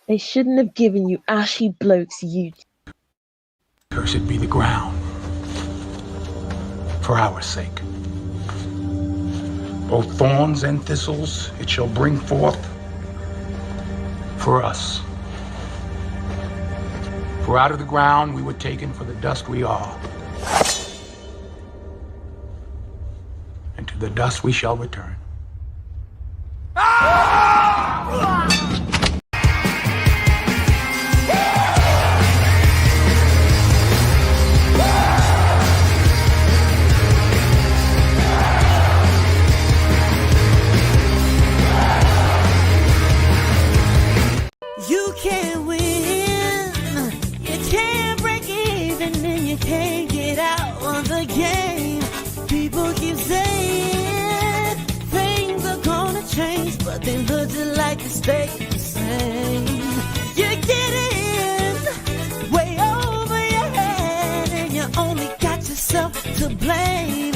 They shouldn't have given you ashy blokes you. Cursed be the ground for our sake. Both thorns and thistles it shall bring forth for us. For out of the ground we were taken, for the dust we are. And to the dust we shall return. You can't win, you can't break even, and you can't get out of the game. People keep saying things are gonna change, but they look just like they stay the same. You get in way over your head, and you only got yourself to blame.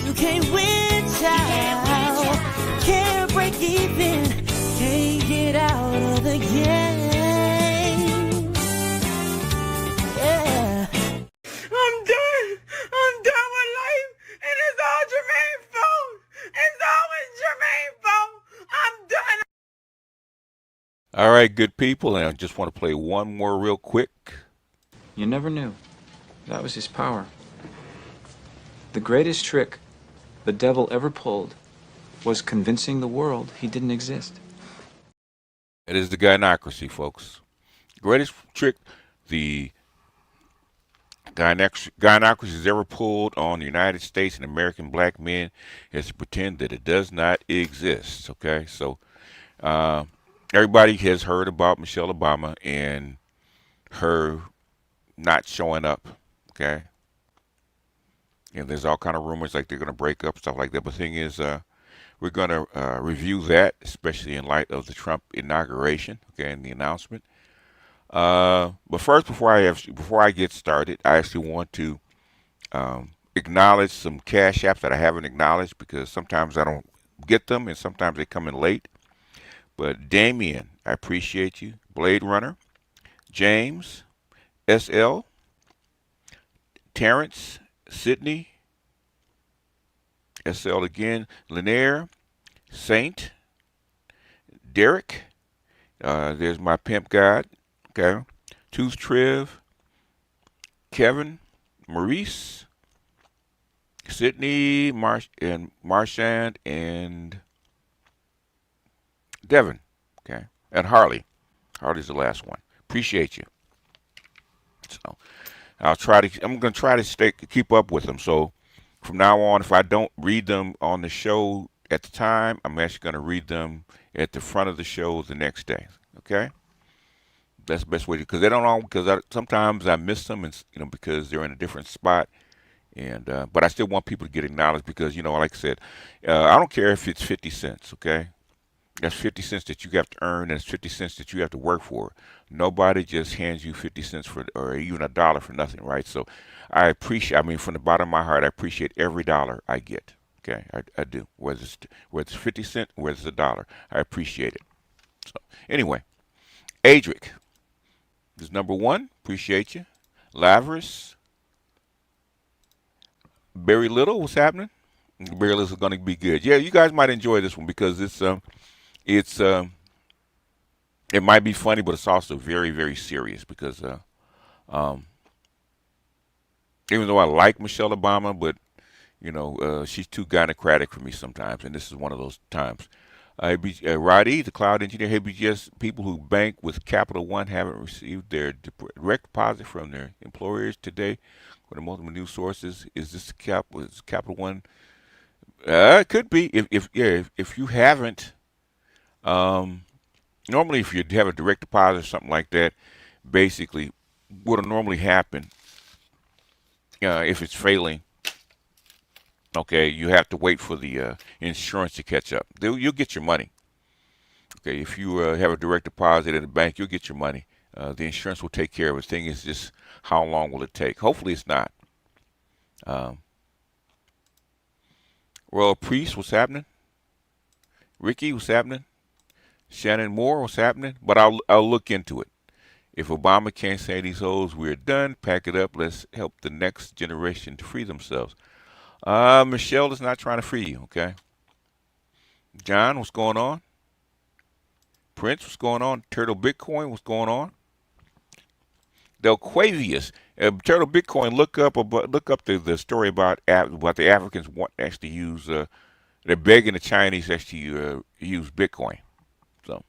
You can't win, child, can't break even, can't get out of the game. Yeah. I'm done with life, and it's all Jermaine's fault. It's always Jermaine's fault. I'm done. All right, good people, and I just want to play one more real quick. You never knew. That was his power. The greatest trick the devil ever pulled was convincing the world he didn't exist. It is the Gynocracy, folks. Greatest trick the Gynocracy has ever pulled on the United States and American black men is to pretend that it does not exist. Okay, so everybody has heard about Michelle Obama and her not showing up. Okay, and there's all kind of rumors like they're going to break up, stuff like that. But the thing is, we're going to review that, especially in light of the Trump inauguration, okay, and the announcement. But first, before I get started, I actually want to acknowledge some cash apps that I haven't acknowledged because sometimes I don't get them and sometimes they come in late. But Damien, I appreciate you. Blade Runner, James, SL, Terrence, Sydney, SL again, Lanier, Saint, Derek. There's my pimp guide. Okay, Tooth Triv, Kevin, Maurice, Sydney, Marchand, and Devin. Okay, and Harley. Harley's the last one. Appreciate you. So I'm going to try to keep up with them. So from now on, if I don't read them on the show at the time, I'm actually going to read them at the front of the show the next day. Okay. That's the best way because they don't all because sometimes I miss them and because they're in a different spot and but I still want people to get acknowledged because like I said, I don't care if it's 50 cents. Okay, that's 50 cents that you have to earn and it's 50 cents that you have to work for. Nobody just hands you 50 cents for or even a dollar for nothing, right? So I appreciate. I mean, from the bottom of my heart, I appreciate every dollar I get. Okay, I do. Whether it's 50 cents, whether it's a dollar, I appreciate it. So anyway, Adric is number one. Appreciate you. Lavris. Barry Little, what's happening? Barry Little is going to be good. Yeah, you guys might enjoy this one because it's it might be funny, but it's also very, very serious because even though I like Michelle Obama, but she's too gynocratic for me sometimes, and this is one of those times. Roddy, the cloud engineer, HBGS people who bank with Capital One haven't received their direct deposit from their employers today. According to multiple news sources, is this Capital One? It could be. If you haven't, normally if you have a direct deposit or something like that, basically what'll normally happen if it's failing. Okay, you have to wait for the insurance to catch up. You'll get your money. Okay, if you have a direct deposit at a bank, you'll get your money. The insurance will take care of it. The thing is just how long will it take? Hopefully it's not. Royal Priest, what's happening? Ricky, what's happening? Shannon Moore, what's happening? But I'll look into it. If Obama can't say these hoes, we're done. Pack it up. Let's help the next generation to free themselves. Michelle is not trying to free you, okay? John, what's going on? Prince, what's going on? Turtle Bitcoin, what's going on? Delquavius, Turtle Bitcoin. Look up the story about the Africans want actually use. They're begging the Chinese actually use Bitcoin. So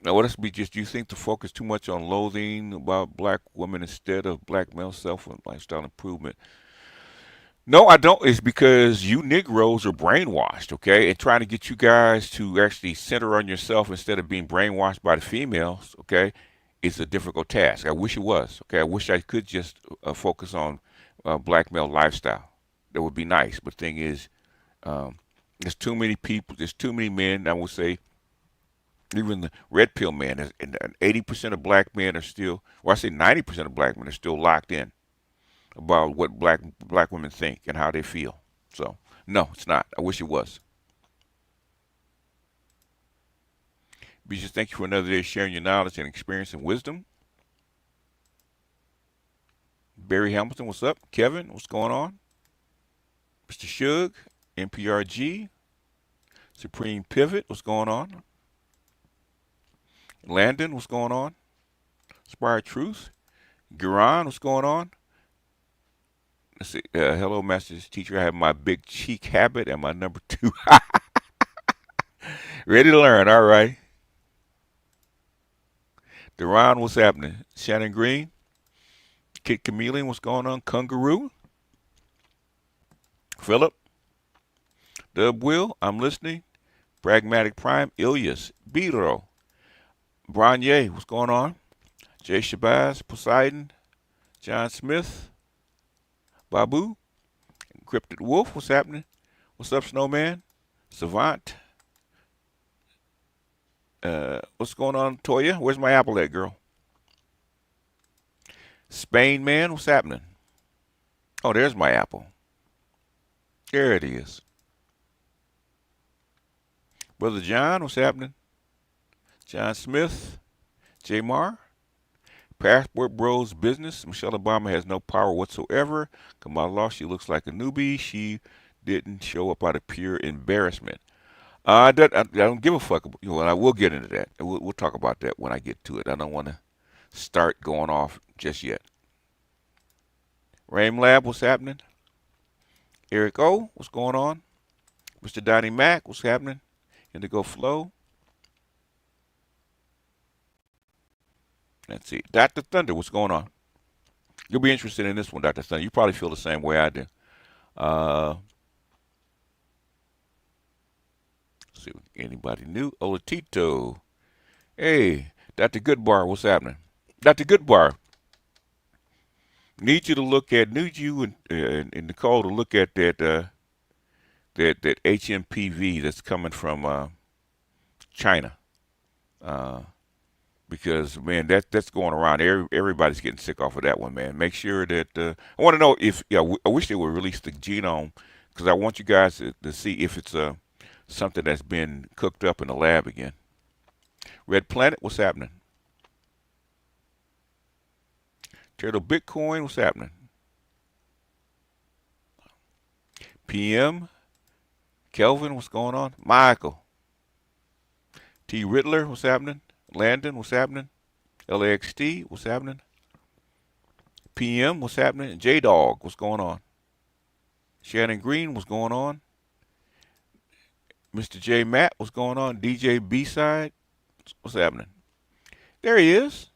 now, what else be just? Do you think the focus too much on loathing about black women instead of black male self and lifestyle improvement? No, I don't. It's because you Negroes are brainwashed, okay? And trying to get you guys to actually center on yourself instead of being brainwashed by the females, okay? It's a difficult task. I wish it was, okay? I wish I could just focus on black male lifestyle. That would be nice. But the thing is, there's too many people, there's too many men, I would say, even the red pill men, and 80% of black men are still, well, I say 90% of black men are still locked in about what black women think and how they feel. So, no, it's not. I wish it was. Beaches, thank you for another day sharing your knowledge and experience and wisdom. Barry Hamilton, what's up? Kevin, what's going on? Mr. Shug, NPRG, Supreme Pivot, what's going on? Landon, what's going on? Inspired Truth, Guran, what's going on? Let's see. Hello, Master's Teacher. I have my big cheek habit and my number 2. Ready to learn. All right. Duran, what's happening? Shannon Green, Kid Chameleon, what's going on? Kangaroo, Philip, Dub Will, I'm listening. Pragmatic Prime, Ilyas, Biro, Branye, what's going on? Jay Shabazz, Poseidon, John Smith, Babu, Encrypted Wolf, what's happening? What's up, Snowman? Savant, what's going on, Toya? Where's my apple at, girl? Spain Man, what's happening? Oh, there's my apple. There it is. Brother John, what's happening? John Smith, J. Mar, Passport Bros Business. Michelle Obama has no power whatsoever. Kamala, she looks like a newbie. She didn't show up out of pure embarrassment. I don't give a fuck. I will get into that. We'll talk about that when I get to it. I don't want to start going off just yet. Rame Lab, what's happening? Eric O, what's going on? Mr. Donnie Mac, what's happening? Indigo Flow. Let's see. Dr. Thunder, what's going on? You'll be interested in this one, Dr. Thunder. You probably feel the same way I do. Let's see, anybody new? Olatito. Hey, Dr. Goodbar, what's happening? Dr. Goodbar, need you and Nicole to look at that HMPV that's coming from China. Because, man, that's going around. Everybody's getting sick off of that one, man. Make sure that I want to know if I wish they would release the genome, because I want you guys to see if it's something that's been cooked up in the lab again. Red Planet, what's happening? Turtle Bitcoin, what's happening? PM, Kelvin, what's going on? Michael, T. Riddler, what's happening? Landon, what's happening? LAXT, what's happening? PM, what's happening? J-Dog, what's going on? Shannon Green, what's going on? Mr. J. Matt, what's going on? DJ B-Side, what's happening? There he is.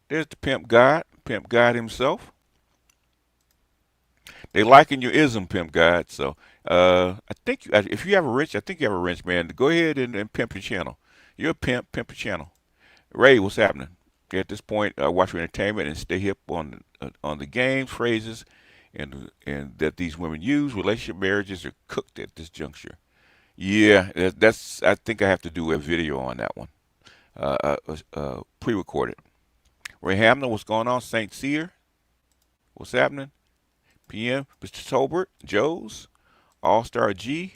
There's the Pimp God himself. They liking your ism, Pimp God. So I think if you have a wrench, I think you have a wrench, man. Go ahead and pimp your channel. You're a pimp your channel. Ray, what's happening? At this point, watch your entertainment and stay hip on the games, phrases, and that these women use. Relationship marriages are cooked at this juncture. Yeah, that's. I think I have to do a video on that one, pre-recorded. Ray Hamlin, what's going on? Saint Cyr, what's happening? PM, Mr. Tolbert, Joe's, All-Star G,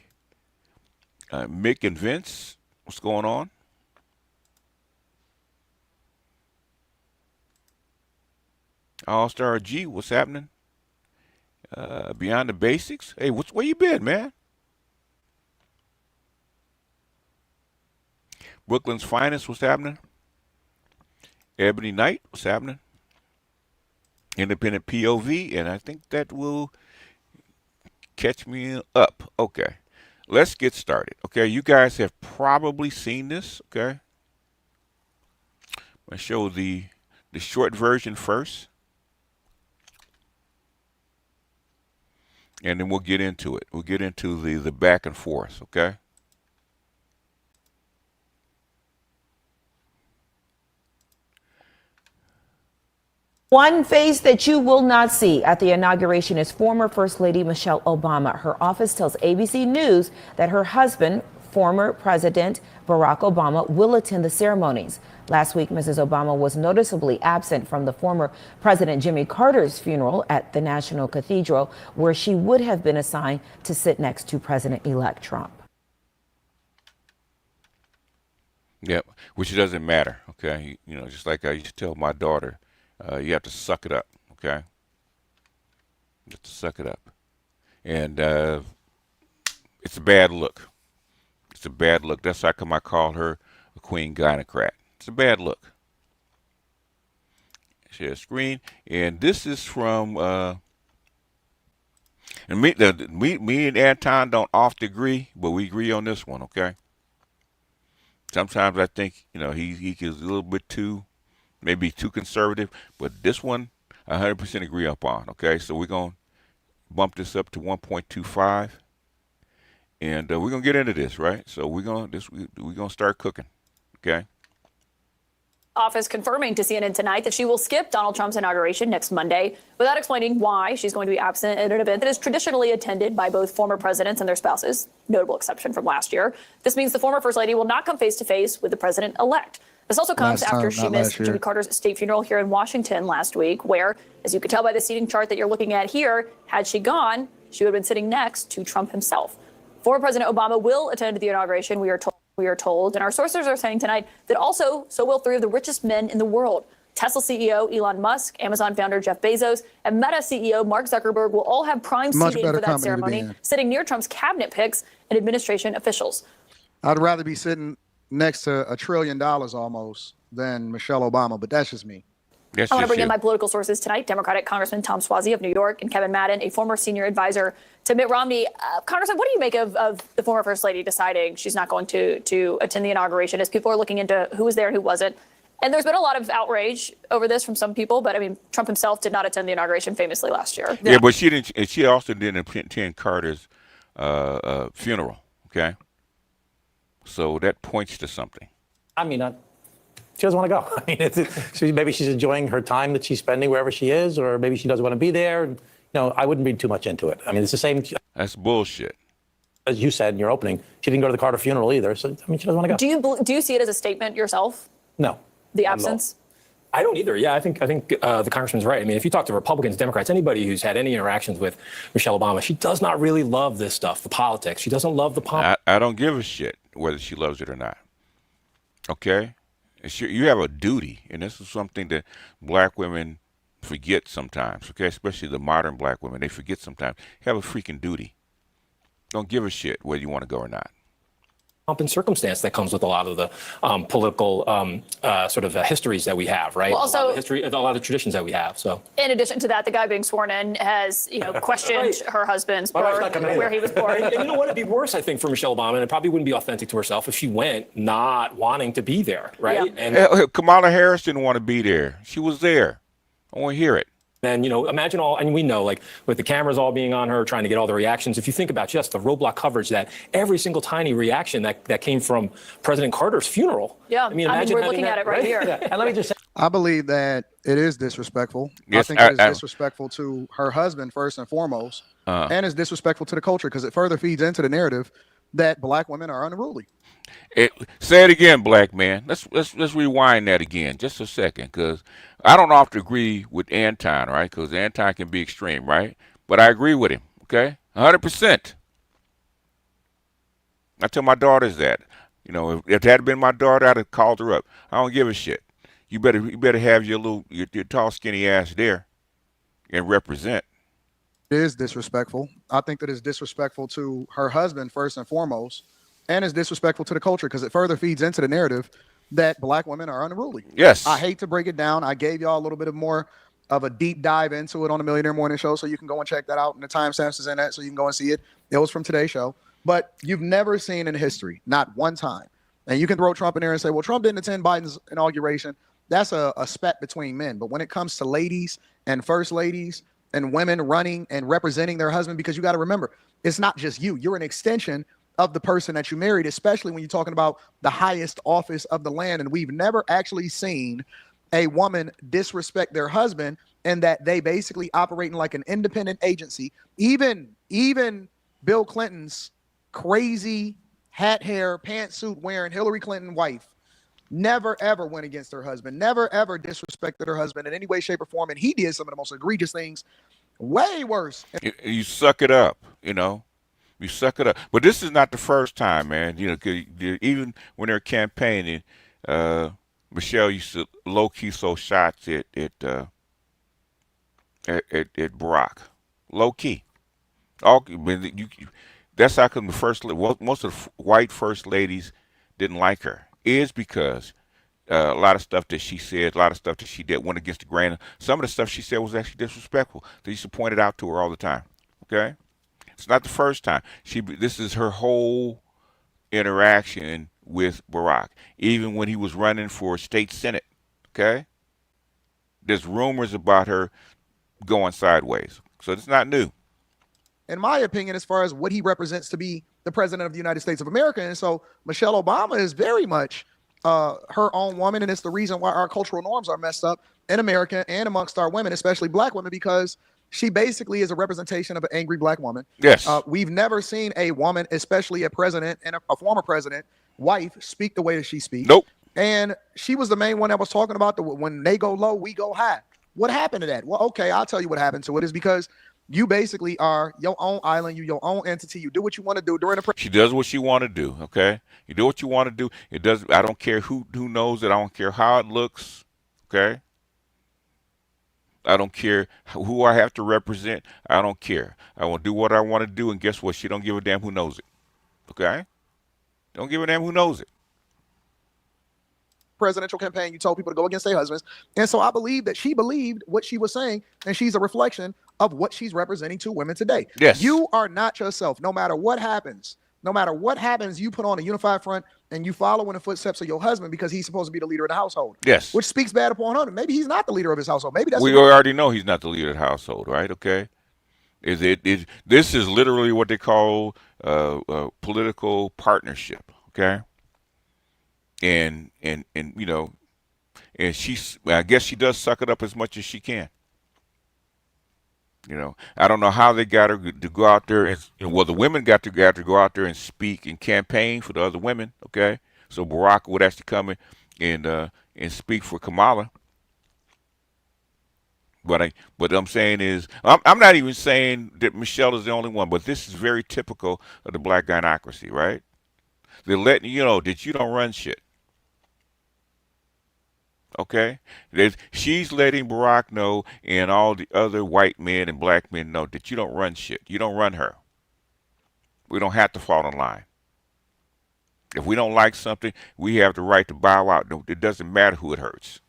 Mick and Vince, What's going on? All-Star G, what's happening? Beyond the Basics. Hey, where you been, man? Brooklyn's Finest, what's happening? Ebony Knight, what's happening? Independent POV, and I think that will catch me up. Okay, let's get started. Okay, you guys have probably seen this. Okay, I'm gonna show the short version first, and then we'll get into it. We'll get into the back and forth. Okay. One face that you will not see at the inauguration is former First Lady Michelle Obama. Her office tells ABC News that her husband, former President Barack Obama, will attend the ceremonies. Last week, Mrs. Obama was noticeably absent from the former President Jimmy Carter's funeral at the National Cathedral, where she would have been assigned to sit next to President-elect Trump. Yep, which doesn't matter. Okay, you know, just like I used to tell my daughter. You have to suck it up, okay? You have to suck it up. And it's a bad look. It's a bad look. That's how come I call her a queen Gynocrat. It's a bad look. Share screen. And this is from, and me and Anton don't often agree, but we agree on this one, okay? Sometimes I think, you know, he is a little bit too, maybe too conservative, but this one, 100% agree upon. Okay, so we're gonna bump this up to 1.25, and we're gonna get into this, right? So we're gonna start cooking. Okay. Office confirming to CNN tonight that she will skip Donald Trump's inauguration next Monday without explaining why she's going to be absent at an event that is traditionally attended by both former presidents and their spouses, notable exception from last year. This means the former First Lady will not come face to face with the president-elect. This also comes after she missed Jimmy Carter's state funeral here in Washington last week, where, as you can tell by the seating chart that you're looking at here, had she gone, she would have been sitting next to Trump himself. Former President Obama will attend the inauguration, we are told, and our sources are saying tonight that also so will three of the richest men in the world. Tesla CEO Elon Musk, Amazon founder Jeff Bezos, and Meta CEO Mark Zuckerberg will all have prime seating for that ceremony, sitting near Trump's cabinet picks and administration officials. I'd rather be sitting next to $1 trillion almost than Michelle Obama, but that's just me. I want to bring in my political sources tonight. Democratic Congressman Tom Suozzi of New York and Kevin Madden, a former senior advisor to Mitt Romney. Congressman, what do you make of the former First Lady deciding she's not going to attend the inauguration as people are looking into who was there and who wasn't? And there's been a lot of outrage over this from some people, but I mean, Trump himself did not attend the inauguration famously last year. Yeah, but she didn't. She also didn't attend Carter's funeral. Okay. So that points to something. I mean, she doesn't want to go. I mean, maybe she's enjoying her time that she's spending wherever she is, or maybe she doesn't want to be there. You know, I wouldn't read too much into it. I mean, it's the same. That's bullshit. As you said in your opening, she didn't go to the Carter funeral either. So, I mean, she doesn't want to go. Do you see it as a statement yourself? No. The absence? I don't either. Yeah, I think the congressman's right. I mean, if you talk to Republicans, Democrats, anybody who's had any interactions with Michelle Obama, she does not really love this stuff, the politics. She doesn't love the pomp. I don't give a shit whether she loves it or not. Okay? You have a duty, and this is something that black women forget sometimes, okay? Especially the modern black women. They forget sometimes. You have a freaking duty. Don't give a shit whether you want to go or not. Pomp and circumstance that comes with a lot of the political sort of histories that we have, right? Well, also, a lot of traditions that we have. So, in addition to that, the guy being sworn in has, questioned right. her husband's birth, where he was born. And you know what? It'd be worse, I think, for Michelle Obama, and it probably wouldn't be authentic to herself if she went not wanting to be there, right? Yeah. And Kamala Harris didn't want to be there. She was there. I want to hear it. And, imagine and we know, like, with the cameras all being on her, trying to get all the reactions, if you think about just the roadblock coverage, that every single tiny reaction that came from President Carter's funeral. Yeah, I mean imagine we're looking at it right here. Yeah. And let me just say, I believe that it is disrespectful. Yes, I think it is disrespectful to her husband, first and foremost, and it's disrespectful to the culture because it further feeds into the narrative that black women are unruly. Say it again, black man. Let's rewind that again, just a second, because I don't often agree with Anton, right? Because Anton can be extreme, right? But I agree with him, okay? 100%. I tell my daughters that. You know, if that had been my daughter, I'd have called her up. I don't give a shit. You better have your tall, skinny ass there and represent. It is disrespectful. I think that it's disrespectful to her husband first and foremost, and it's disrespectful to the culture because it further feeds into the narrative that black women are unruly. Yes. I hate to break it down. I gave y'all a little bit of more of a deep dive into it on the Millionaire Morning Show, so you can go and check that out. And the timestamps is in that, so you can go and see it. It was from today's show. But you've never seen in history, not one time. And you can throw Trump in there and say, well, Trump didn't attend Biden's inauguration. That's a spat between men. But when it comes to ladies and first ladies and women running and representing their husband, because you got to remember, it's not just you. You're an extension of the person that you married, especially when you're talking about the highest office of the land. And we've never actually seen a woman disrespect their husband and that they basically operating like an independent agency. Even Bill Clinton's crazy hat hair, pantsuit wearing Hillary Clinton wife never ever went against her husband, never ever disrespected her husband in any way, shape, or form. And he did some of the most egregious things, way worse. You suck it up, you know. You suck it up. But this is not the first time, man. You know, 'cause even when they're campaigning, Michelle used to low key throw shots at Barack, low key. That's how come most of the white first ladies didn't like her, is because a lot of stuff that she said, a lot of stuff that she did went against the grain. Some of the stuff she said was actually disrespectful. They used to point it out to her all the time. Okay, it's not the first time. This is her whole interaction with Barack, even when he was running for state senate. Okay, there's rumors about her going sideways, so it's not new. In my opinion, as far as what he represents to be the president of the United States of America. And so Michelle Obama is very much her own woman. And it's the reason why our cultural norms are messed up in America and amongst our women, especially black women, because she basically is a representation of an angry black woman. Yes. We've never seen a woman, especially a president and a former president, wife, speak the way that she speaks. Nope. And she was the main one that was talking about when they go low, we go high. What happened to that? Well, okay, I'll tell you what happened to it is because you basically are your own island, you your own entity. You do what you want to do during the. She does what she want to do. Okay, you do what you want to do. It does. I don't care who knows it. I don't care how it looks. Okay. I don't care who I have to represent. I don't care. I will do what I want to do, and guess what? She don't give a damn who knows it. Okay. Don't give a damn who knows it. Presidential campaign, you told people to go against their husbands. And so I believe that she believed what she was saying, and she's a reflection of what she's representing to women today. Yes. You are not yourself. No matter what happens, you put on a unified front and you follow in the footsteps of your husband because he's supposed to be the leader of the household. Yes. Which speaks bad upon him. Maybe he's not the leader of his household. Maybe that's we already know he's not the leader of the household, right? Okay. This is literally what they call political partnership. Okay. And you know, and I guess she does suck it up as much as she can. You know, I don't know how they got her to go out there and the women got to go out there and speak and campaign for the other women. Okay, so Barack would actually come in and speak for Kamala. What I'm saying is, I'm not even saying that Michelle is the only one, but this is very typical of the black gynocracy, right? They're letting you know that you don't run shit. Okay, she's letting Barack know and all the other white men and black men know that you don't run shit. You don't run her. We don't have to fall in line. If we don't like something, we have the right to bow out. It doesn't matter who it hurts.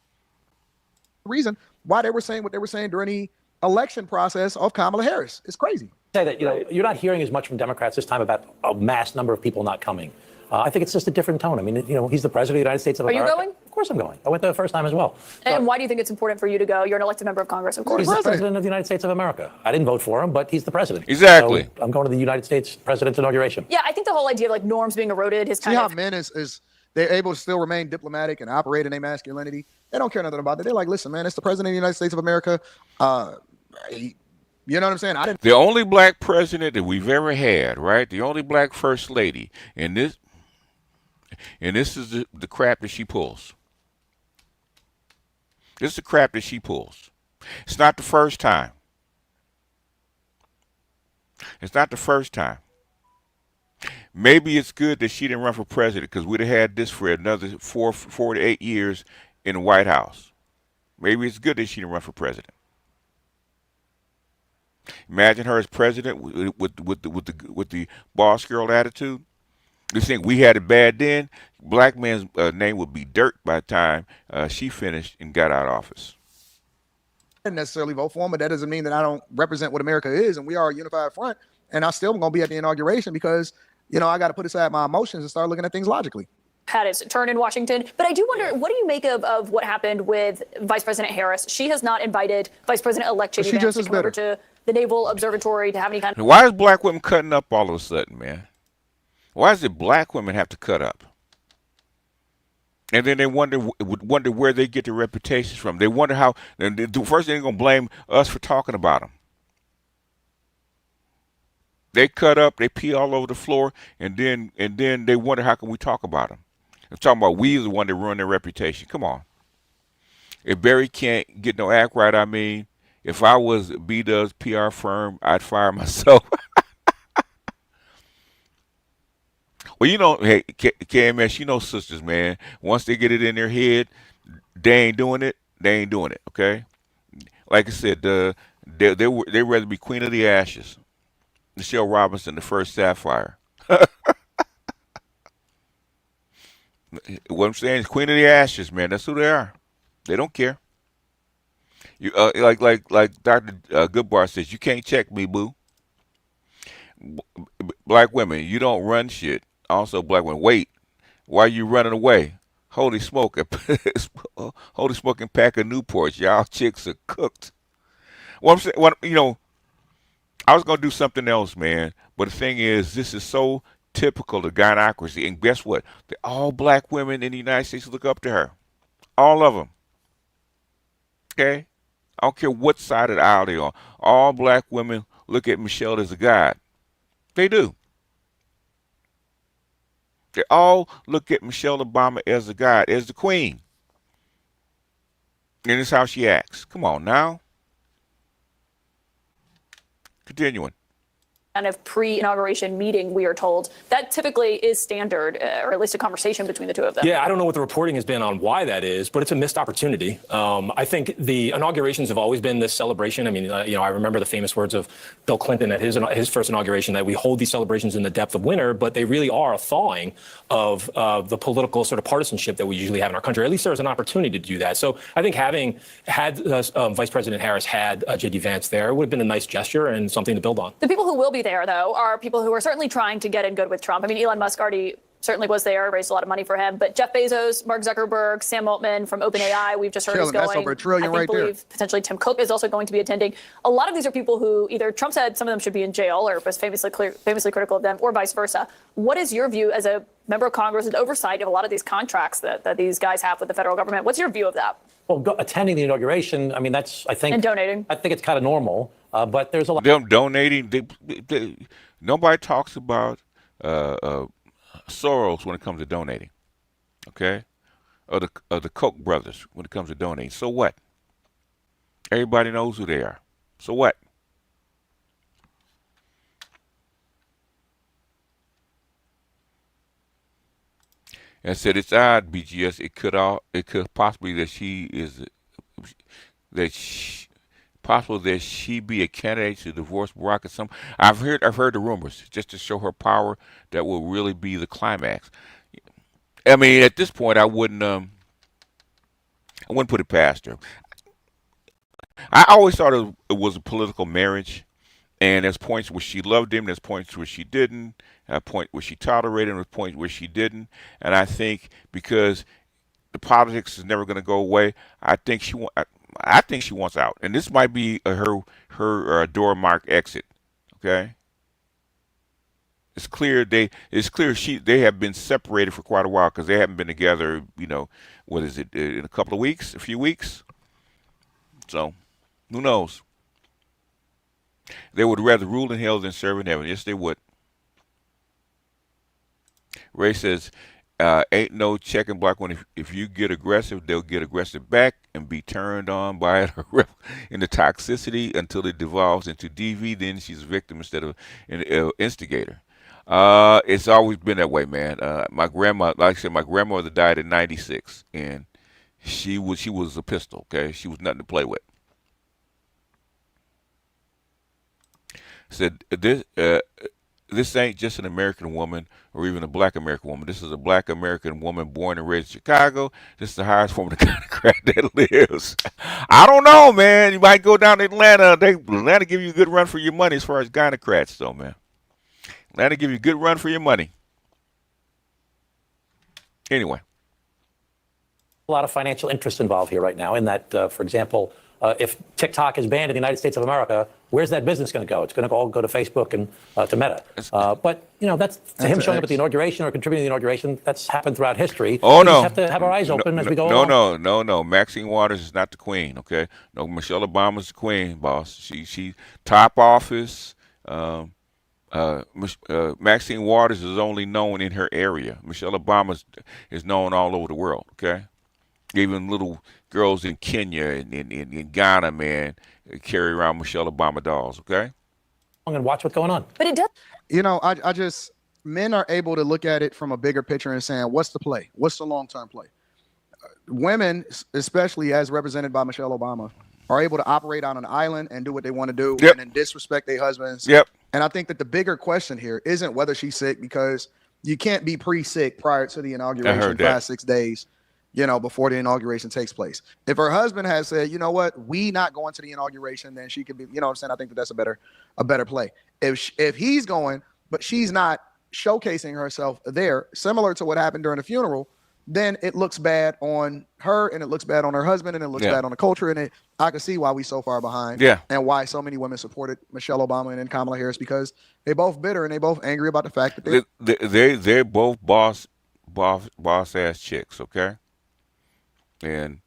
Reason why they were saying what they were saying during the election process of Kamala Harris. It's crazy. Say that you're not hearing as much from Democrats this time about a mass number of people not coming. I think it's just a different tone. I mean, he's the president of the United States of America. Are you going? Of course I'm going. I went the first time as well. And why do you think it's important for you to go? You're an elected member of Congress, of course. He's the president of the United States of America. I didn't vote for him, but he's the president. Exactly. So I'm going to the United States president's inauguration. Yeah, I think the whole idea of like norms being eroded is kind of. See how men is they're able to still remain diplomatic and operate in their masculinity. They don't care nothing about that. They're like, listen, man, it's the president of the United States of America. You know what I'm saying? The only black president that we've ever had, right? The only black first lady, and this is the crap that she pulls. This is the crap that she pulls. It's not the first time. It's not the first time. Maybe it's good that she didn't run for president because we'd have had this for another 4 to 8 years in the White House. Maybe it's good that she didn't run for president. Imagine her as president with the boss girl attitude. This thing we had it bad then. Black man's name would be dirt by the time she finished and got out of office. I didn't necessarily vote for him, but that doesn't mean that I don't represent what America is, and we are a unified front. And I still going to be at the inauguration because, you know, I got to put aside my emotions and start looking at things logically. Had its turn in Washington. But I do wonder, what do you make of what happened with Vice President Harris? She has not invited Vice President-elect J.D. Vance to come over to the Naval Observatory to have any kind of... Why is black women cutting up all of a sudden, man? Why is it black women have to cut up? And then they wonder where they get their reputations from. They wonder how. And first, they're going to blame us for talking about them. They cut up, they pee all over the floor, and then they wonder how can we talk about them. I'm talking about we the one that ruined their reputation. Come on. If Barry can't get no act right, I mean, if I was B-Dub's PR firm, I'd fire myself. Well, you know, hey, KMS, you know sisters, man. Once they get it in their head, they ain't doing it. They ain't doing it, okay? Like I said, they'd rather be Queen of the Ashes. Michelle Robinson, the first Sapphire. What I'm saying is Queen of the Ashes, man. That's who they are. They don't care. You like Dr. Goodbar says, you can't check me, boo. Black women, you don't run shit. Also, black women, wait. Why are you running away? Holy smoke, holy smoking pack of Newports. Y'all chicks are cooked. What I'm saying, you know, I was gonna do something else, man. But the thing is, this is so typical of Gynocracy. And guess what? All black women in the United States look up to her. All of them. Okay? I don't care what side of the aisle they're on. All black women look at Michelle as a god. They do. They all look at Michelle Obama as a god, as the queen. And this is how she acts. Come on now. Continuing. Kind of pre-inauguration meeting, we are told. That typically is standard, or at least a conversation between the two of them. Yeah, I don't know what the reporting has been on why that is, but it's a missed opportunity. I think the inaugurations have always been this celebration. I mean, you know, I remember the famous words of Bill Clinton at his first inauguration that we hold these celebrations in the depth of winter, but they really are a thawing of the political sort of partisanship that we usually have in our country. At least there's an having to do that. So I think having had Vice President Harris had J.D. Vance there, it would have been a nice gesture and something to build on. The people who will be there, though, are people who are certainly trying to get in good with Trump. I mean, Elon Musk already certainly was there, raised a lot of money for him. But Jeff Bezos, Mark Zuckerberg, Sam Altman from OpenAI, we've just heard is going. That's over $1 trillion right there. Potentially Tim Cook is also going to be attending. A lot of these are people who either Trump said some of them should be in jail or was famously critical of them, or vice versa. What is your view as a member of Congress and oversight of a lot of these contracts that these guys have with the federal government? What's your view of that? Well, attending the inauguration, I mean, that's, I think. And donating. I think it's kind of normal, but there's a lot. Them donating, nobody talks about Soros when it comes to donating, okay? Or the Koch brothers when it comes to donating. So what? Everybody knows who they are. So what? And said it's odd, BGS. It could possibly that possible that she be a candidate to divorce Barack or some. I've heard the rumors just to show her power. That will really be the climax. I mean, at this point, I wouldn't put it past her. I always thought it was a political marriage, and there's points where she loved him, there's points where she didn't, a point where she tolerated him, there's points where she didn't. And I think because the politics is never going to go away, I think she wants out, and this might be her door mark exit. Okay, it's clear they have been separated for quite a while because they haven't been together. You know, what is it, in a couple of weeks, a few weeks? So, who knows? They would rather rule in hell than serve in heaven. Yes, they would. Ray says, ain't no checking black women. If you get aggressive, they'll get aggressive back and be turned on by it in the toxicity until it devolves into DV. Then she's a victim instead of an instigator. It's always been that way, man. My grandma, like I said, my grandmother died in '96, and she was a pistol. Okay, she was nothing to play with. Said this ain't just an American woman or even a black American woman. This is a black American woman born and raised in Chicago. This is the highest form of the Gynocrat that lives. I don't know, man. You might go down to Atlanta. Atlanta give you a good run for your money as far as Gynocrats, though, man. Atlanta give you a good run for your money. Anyway. A lot of financial interest involved here right now in that, for example, if TikTok is banned in the United States of America, where's that business going to go? It's going to all go to Facebook and to Meta. But, that's to him showing up at the inauguration or contributing to the inauguration. That's happened throughout history. Oh, we no. just have to have our eyes open as we go along. No. Maxine Waters is not the queen, okay? No, Michelle Obama's the queen, boss. She top office. Maxine Waters is only known in her area. Michelle Obama is known all over the world, okay? Even little girls in Kenya and in Ghana, man, carry around Michelle Obama dolls, okay? And watch what's going on. But it does. I just, men are able to look at it from a bigger picture and saying, what's the play? What's the long-term play? Women, especially as represented by Michelle Obama, are able to operate on an island and do what they want to do and then disrespect their husbands. And I think that the bigger question here isn't whether she's sick, because you can't be pre-sick prior to the inauguration 5-6 days, before the inauguration takes place. If her husband has said, you know what, we not going to the inauguration, then she could be, you know what I'm saying? I think that that's a better play. If he's going, but she's not showcasing herself there, similar to what happened during the funeral, then it looks bad on her and it looks bad on her husband and it looks bad on the culture. And I can see why we so far behind and why so many women supported Michelle Obama and then Kamala Harris, because they both bitter and they both angry about the fact that they're both boss ass chicks, okay? And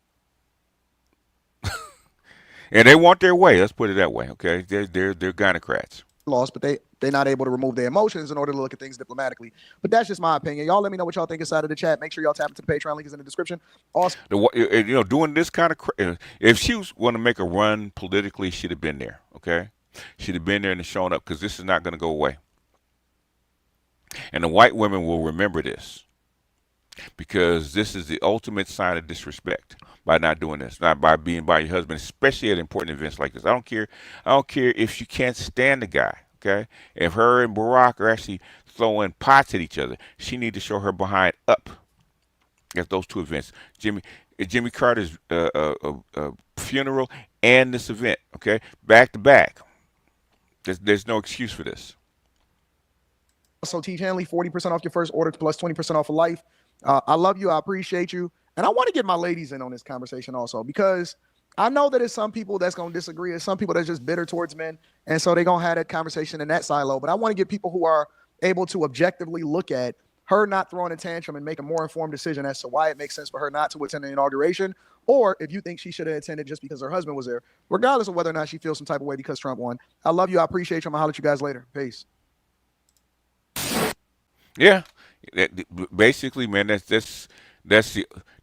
and they want their way. Let's put it that way, okay? They're Gynocrats. Lost, but they're not able to remove their emotions in order to look at things diplomatically. But that's just my opinion. Y'all let me know what y'all think inside of the chat. Make sure y'all tap into the Patreon link is in the description. Also, doing this kind of if she was going to make a run politically, she'd have been there, okay? She'd have been there and shown up, because this is not going to go away. And the white women will remember this, because this is the ultimate sign of disrespect by not doing this, not by being by your husband, especially at important events like this. I don't care if she can't stand the guy, okay? If her and Barack are actually throwing pots at each other, she need to show her behind up at those two events. Jimmy Carter's funeral and this event, okay? Back to back. There's no excuse for this. So T. Hanley, 40% off your first order plus 20% off of life. I love you. I appreciate you. And I want to get my ladies in on this conversation also, because I know that there's some people that's going to disagree. There's some people that's just bitter towards men. And so they're going to have that conversation in that silo. But I want to get people who are able to objectively look at her not throwing a tantrum and make a more informed decision as to why it makes sense for her not to attend the inauguration, or if you think she should have attended just because her husband was there, regardless of whether or not she feels some type of way because Trump won. I love you. I appreciate you. I'm going to holler at you guys later. Peace. Yeah. Basically, man, that's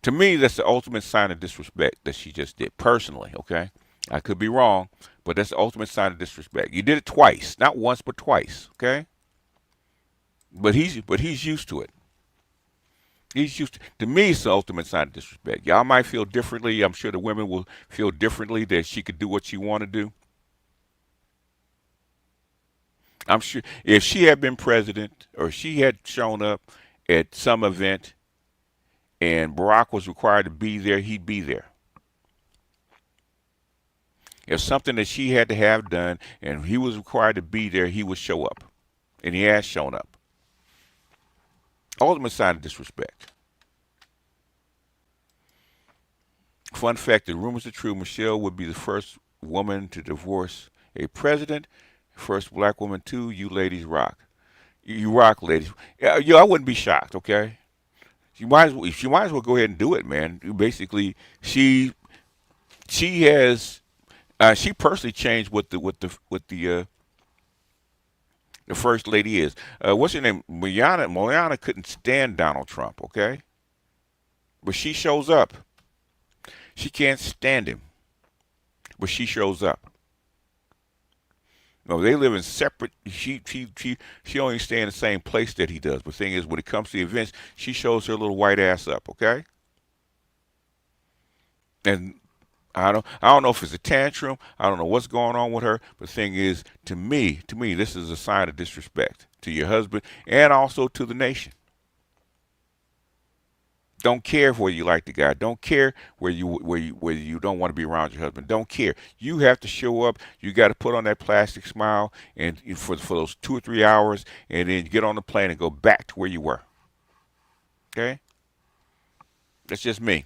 to me, that's the ultimate sign of disrespect that she just did. Personally, okay, I could be wrong, but that's the ultimate sign of disrespect. You did it twice, not once, but twice, okay? But he's used to it. To me, it's the ultimate sign of disrespect. Y'all might feel differently. I'm sure the women will feel differently, that she could do what she want to do. I'm sure if she had been president, or she had shown up at some event and Barack was required to be there, he'd be there. If something that she had to have done and he was required to be there, he would show up. And he has shown up. Ultimate sign of disrespect. Fun fact, the rumors are true. Michelle would be the first woman to divorce a president. First black woman too. You ladies rock. You rock, ladies. I wouldn't be shocked. Okay, she might as well go ahead and do it, man. Basically, she has she personally changed what the first lady is. What's her name? Mariana couldn't stand Donald Trump. Okay, but she shows up. She can't stand him, but she shows up. No, they live in separate. She only stay in the same place that he does. But the thing is, when it comes to the events, she shows her little white ass up. Okay, and I don't know if it's a tantrum. I don't know what's going on with her. But the thing is, to me, this is a sign of disrespect to your husband and also to the nation. Don't care whether you like the guy. Don't care whether you don't want to be around your husband. Don't care. You have to show up. You got to put on that plastic smile and for those 2 or 3 hours, and then get on the plane and go back to where you were. Okay, that's just me.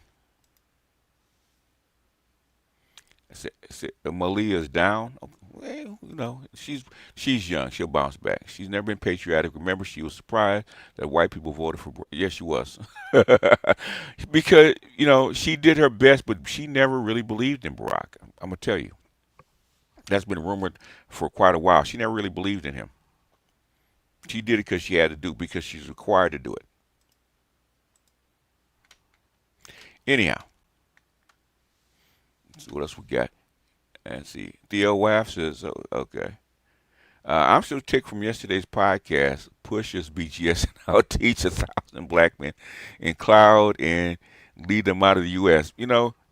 Malia's down. Well, she's young. She'll bounce back. She's never been patriotic. Remember, she was surprised that white people voted for. Yes, she was, because she did her best, but she never really believed in Barack. I'm gonna tell you, that's been rumored for quite a while. She never really believed in him. She did it because she had to do, because she's required to do it. Anyhow, let's see what else we got. And see, Theo Waff says, okay. I'm still ticked from yesterday's podcast. Pushes BGS and I'll teach 1,000 black men in cloud and lead them out of the U.S.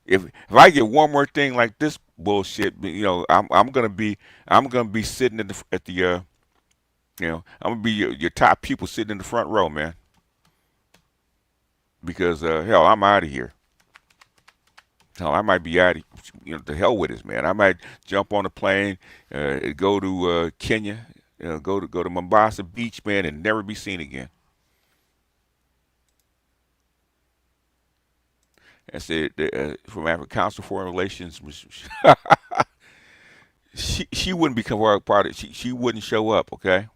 If I get one more thing like this bullshit, I'm gonna be sitting at the I'm gonna be your top pupil sitting in the front row, man. Because hell, I'm out of here. Hell, I might be out of, to hell with this, man. I might jump on a plane, go to Kenya, go to Mombasa Beach, man, and never be seen again. And said from African Council for Foreign Relations, she wouldn't become part of it. She wouldn't show up. Okay,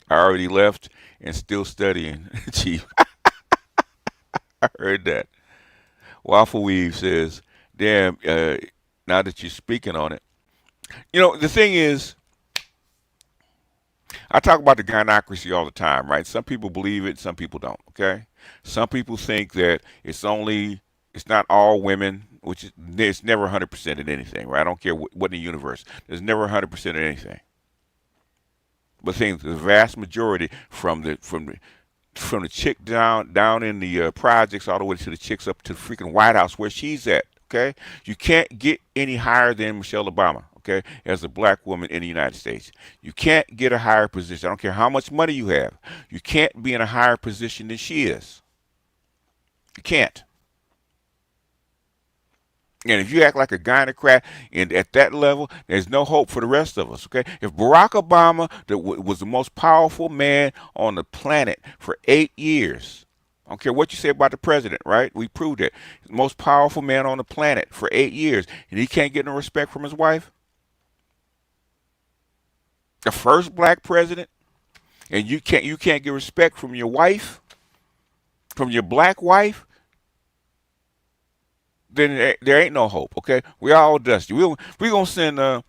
I already left and still studying, Chief. I heard that. Waffle Weave says, damn, now that you're speaking on it. The thing is, I talk about the gynocracy all the time, right? Some people believe it, some people don't, okay? Some people think that it's not all women, which is, it's never 100% in anything, right? I don't care what in the universe. There's never 100% in anything. But the vast majority from the chick down in the projects all the way to the chicks up to the freaking White House where she's at, okay? You can't get any higher than Michelle Obama, okay, as a black woman in the United States. You can't get a higher position. I don't care how much money you have. You can't be in a higher position than she is. You can't. And if you act like a Gynocrat and at that level, there's no hope for the rest of us, okay? If Barack Obama was the most powerful man on the planet for 8 years, I don't care what you say about the president, right? We proved it. The most powerful man on the planet for 8 years, and he can't get no respect from his wife? The first black president, and you can't get respect from your wife, from your black wife? Then there ain't no hope. Okay, we all dusty. We gonna send Barack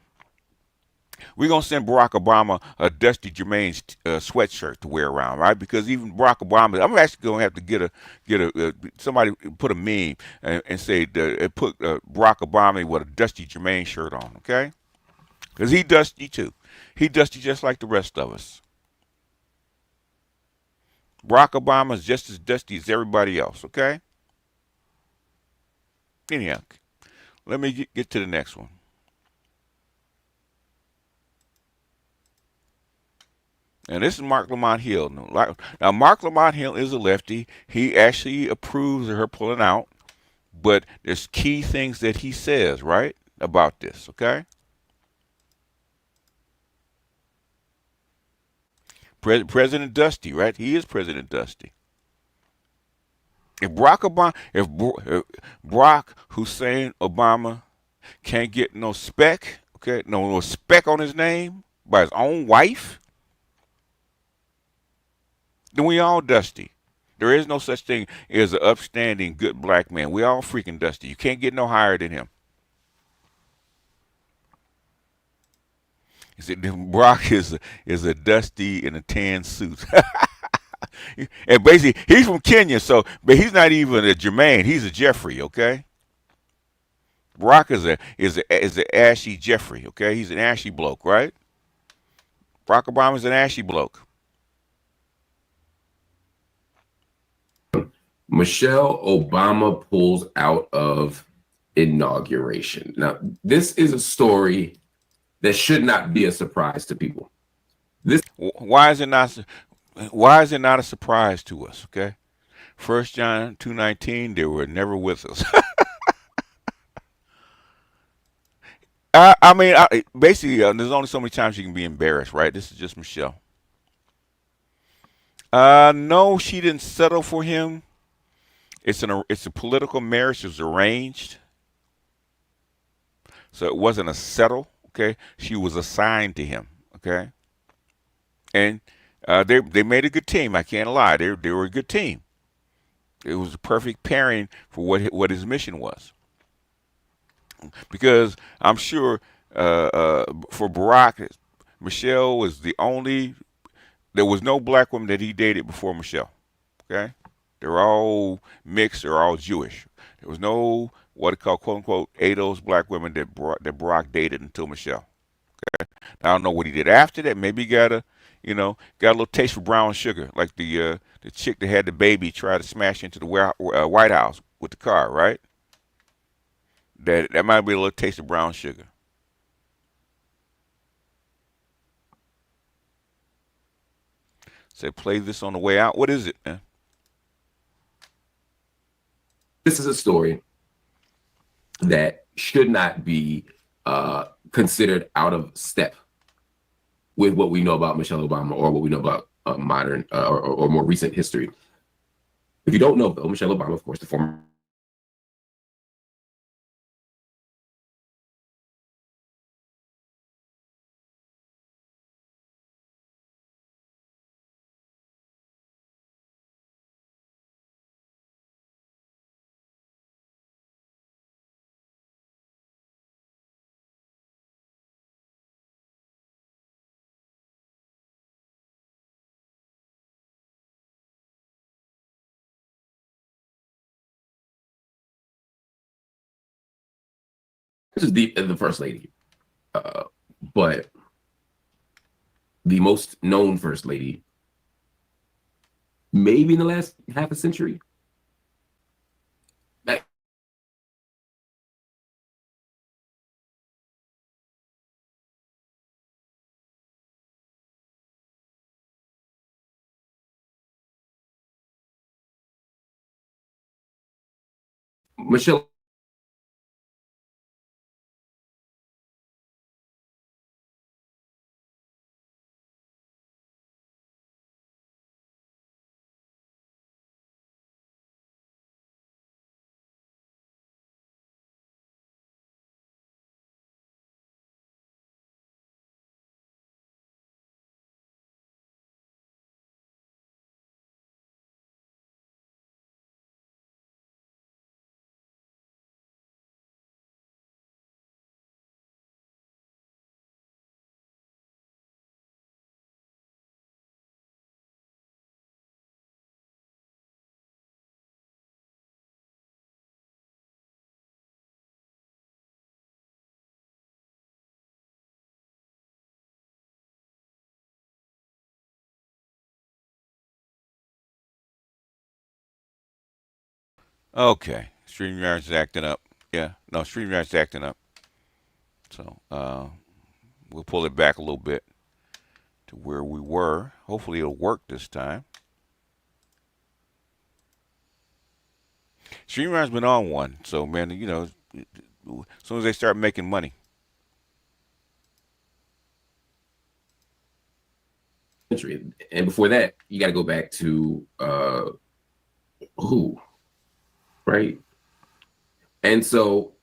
Obama a Dusty Jermaine's sweatshirt to wear around, right? Because even Barack Obama, I'm actually gonna have to get a somebody put a meme and say put Barack Obama with a Dusty Jermaine shirt on, okay? Because he dusty too. He dusty just like the rest of us. Barack Obama is just as dusty as everybody else, okay? Anyhow, let me get to the next one. And this is Mark Lamont Hill. Now, Mark Lamont Hill is a lefty. He actually approves of her pulling out, but there's key things that he says, right, about this, okay? President Dusty, right? He is President Dusty. If Barack Hussein Obama can't get no spec, okay, no spec on his name by his own wife, then we all dusty. There is no such thing as an upstanding good black man. We all freaking dusty. You can't get no higher than him. He said Barack is a dusty in a tan suit. And basically, he's from Kenya, but he's not even a Jermaine. He's a Jeffrey, okay? Barack is a ashy Jeffrey, okay? He's an ashy bloke, right? Barack Obama's an ashy bloke. Michelle Obama pulls out of inauguration. Now, this is a story that should not be a surprise to people. Why is it not? Why is it not a surprise to us? Okay, 1 John 2:19. They were never with us. Basically, there's only so many times you can be embarrassed, right? This is just Michelle. No, she didn't settle for him. It's a political marriage. It was arranged, so it wasn't a settle. Okay, she was assigned to him. Okay, and they made a good team. I can't lie. They were a good team. It was a perfect pairing for what his mission was. Because I'm sure for Barack, Michelle was the only. There was no black woman that he dated before Michelle. Okay, they were all mixed. They're all Jewish. There was no what they call quote unquote ADOS black women that Barack dated until Michelle. Okay, I don't know what he did after that. Maybe he got a little taste for brown sugar, like the chick that had the baby try to smash into the White House with the car, right? That might be a little taste of brown sugar. Say, play this on the way out. What is it, man? This is a story that should not be considered out of step with what we know about Michelle Obama or what we know about modern or more recent history. If you don't know, though, Michelle Obama, of course, the former this is the first lady, but the most known first lady, maybe in the last half a century. Michelle. Okay, StreamYard's acting up. Yeah, no, StreamYard's acting up. So we'll pull it back a little bit to where we were. Hopefully it'll work this time. StreamYard's been on one, so man, as soon as they start making money. And before that, you got to go back to who, right? And so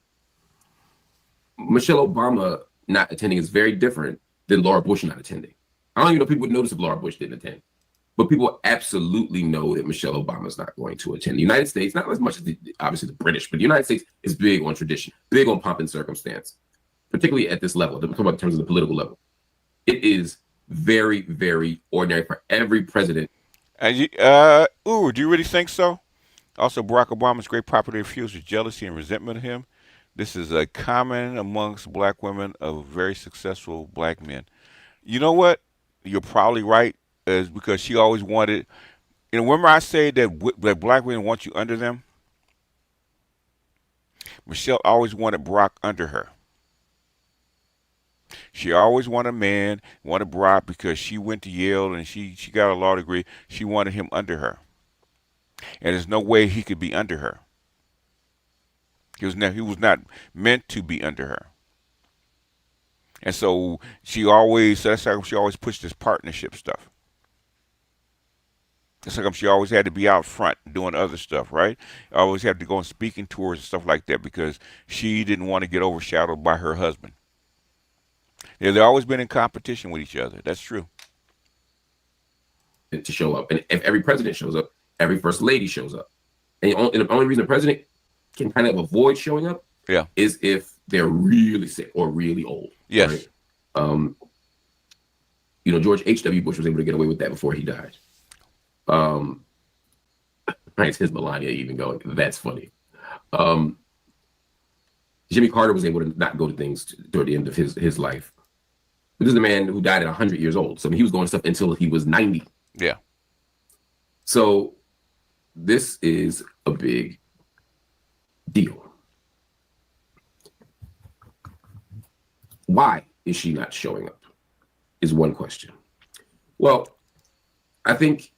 Michelle Obama not attending is very different than Laura Bush not attending. I don't even know if people would notice if Laura Bush didn't attend, but people absolutely know that Michelle Obama is not going to attend. The United States, not as much as obviously the British, but the United States is big on tradition, big on pomp and circumstance, particularly at this level. I'm talking about in terms of the political level. It is very, very ordinary for every president. Do you really think so? Also, Barack Obama's great popularity fuels with jealousy and resentment of him. This is a common amongst black women of very successful black men. You know what? you're probably right, is because she always wanted. You know, remember I said that black women want you under them. Michelle always wanted Barack under her. She always wanted a man, wanted Barack because she went to Yale and she got a law degree. She wanted him under her, and there's no way he could be under her. He was not meant to be under her. And so that's how she always pushed this partnership stuff. It's like she always had to be out front doing other stuff, right? Always had to go on speaking tours and stuff like that because she didn't want to get overshadowed by her husband. Yeah, they've always been in competition with each other. That's true. To show up. And if every president shows up, every first lady shows up. And the only reason the president can kind of avoid showing up is if they're really sick or really old. Yes. Right? George H.W. Bush was able to get away with that before he died. Right, his Melania even going. That's funny. Jimmy Carter was able to not go to things toward the end of his life. But this is a man who died at 100 years old. So he was going to stuff until he was 90. Yeah. So this is a big deal. Why is she not showing up? Is one question. Well, I think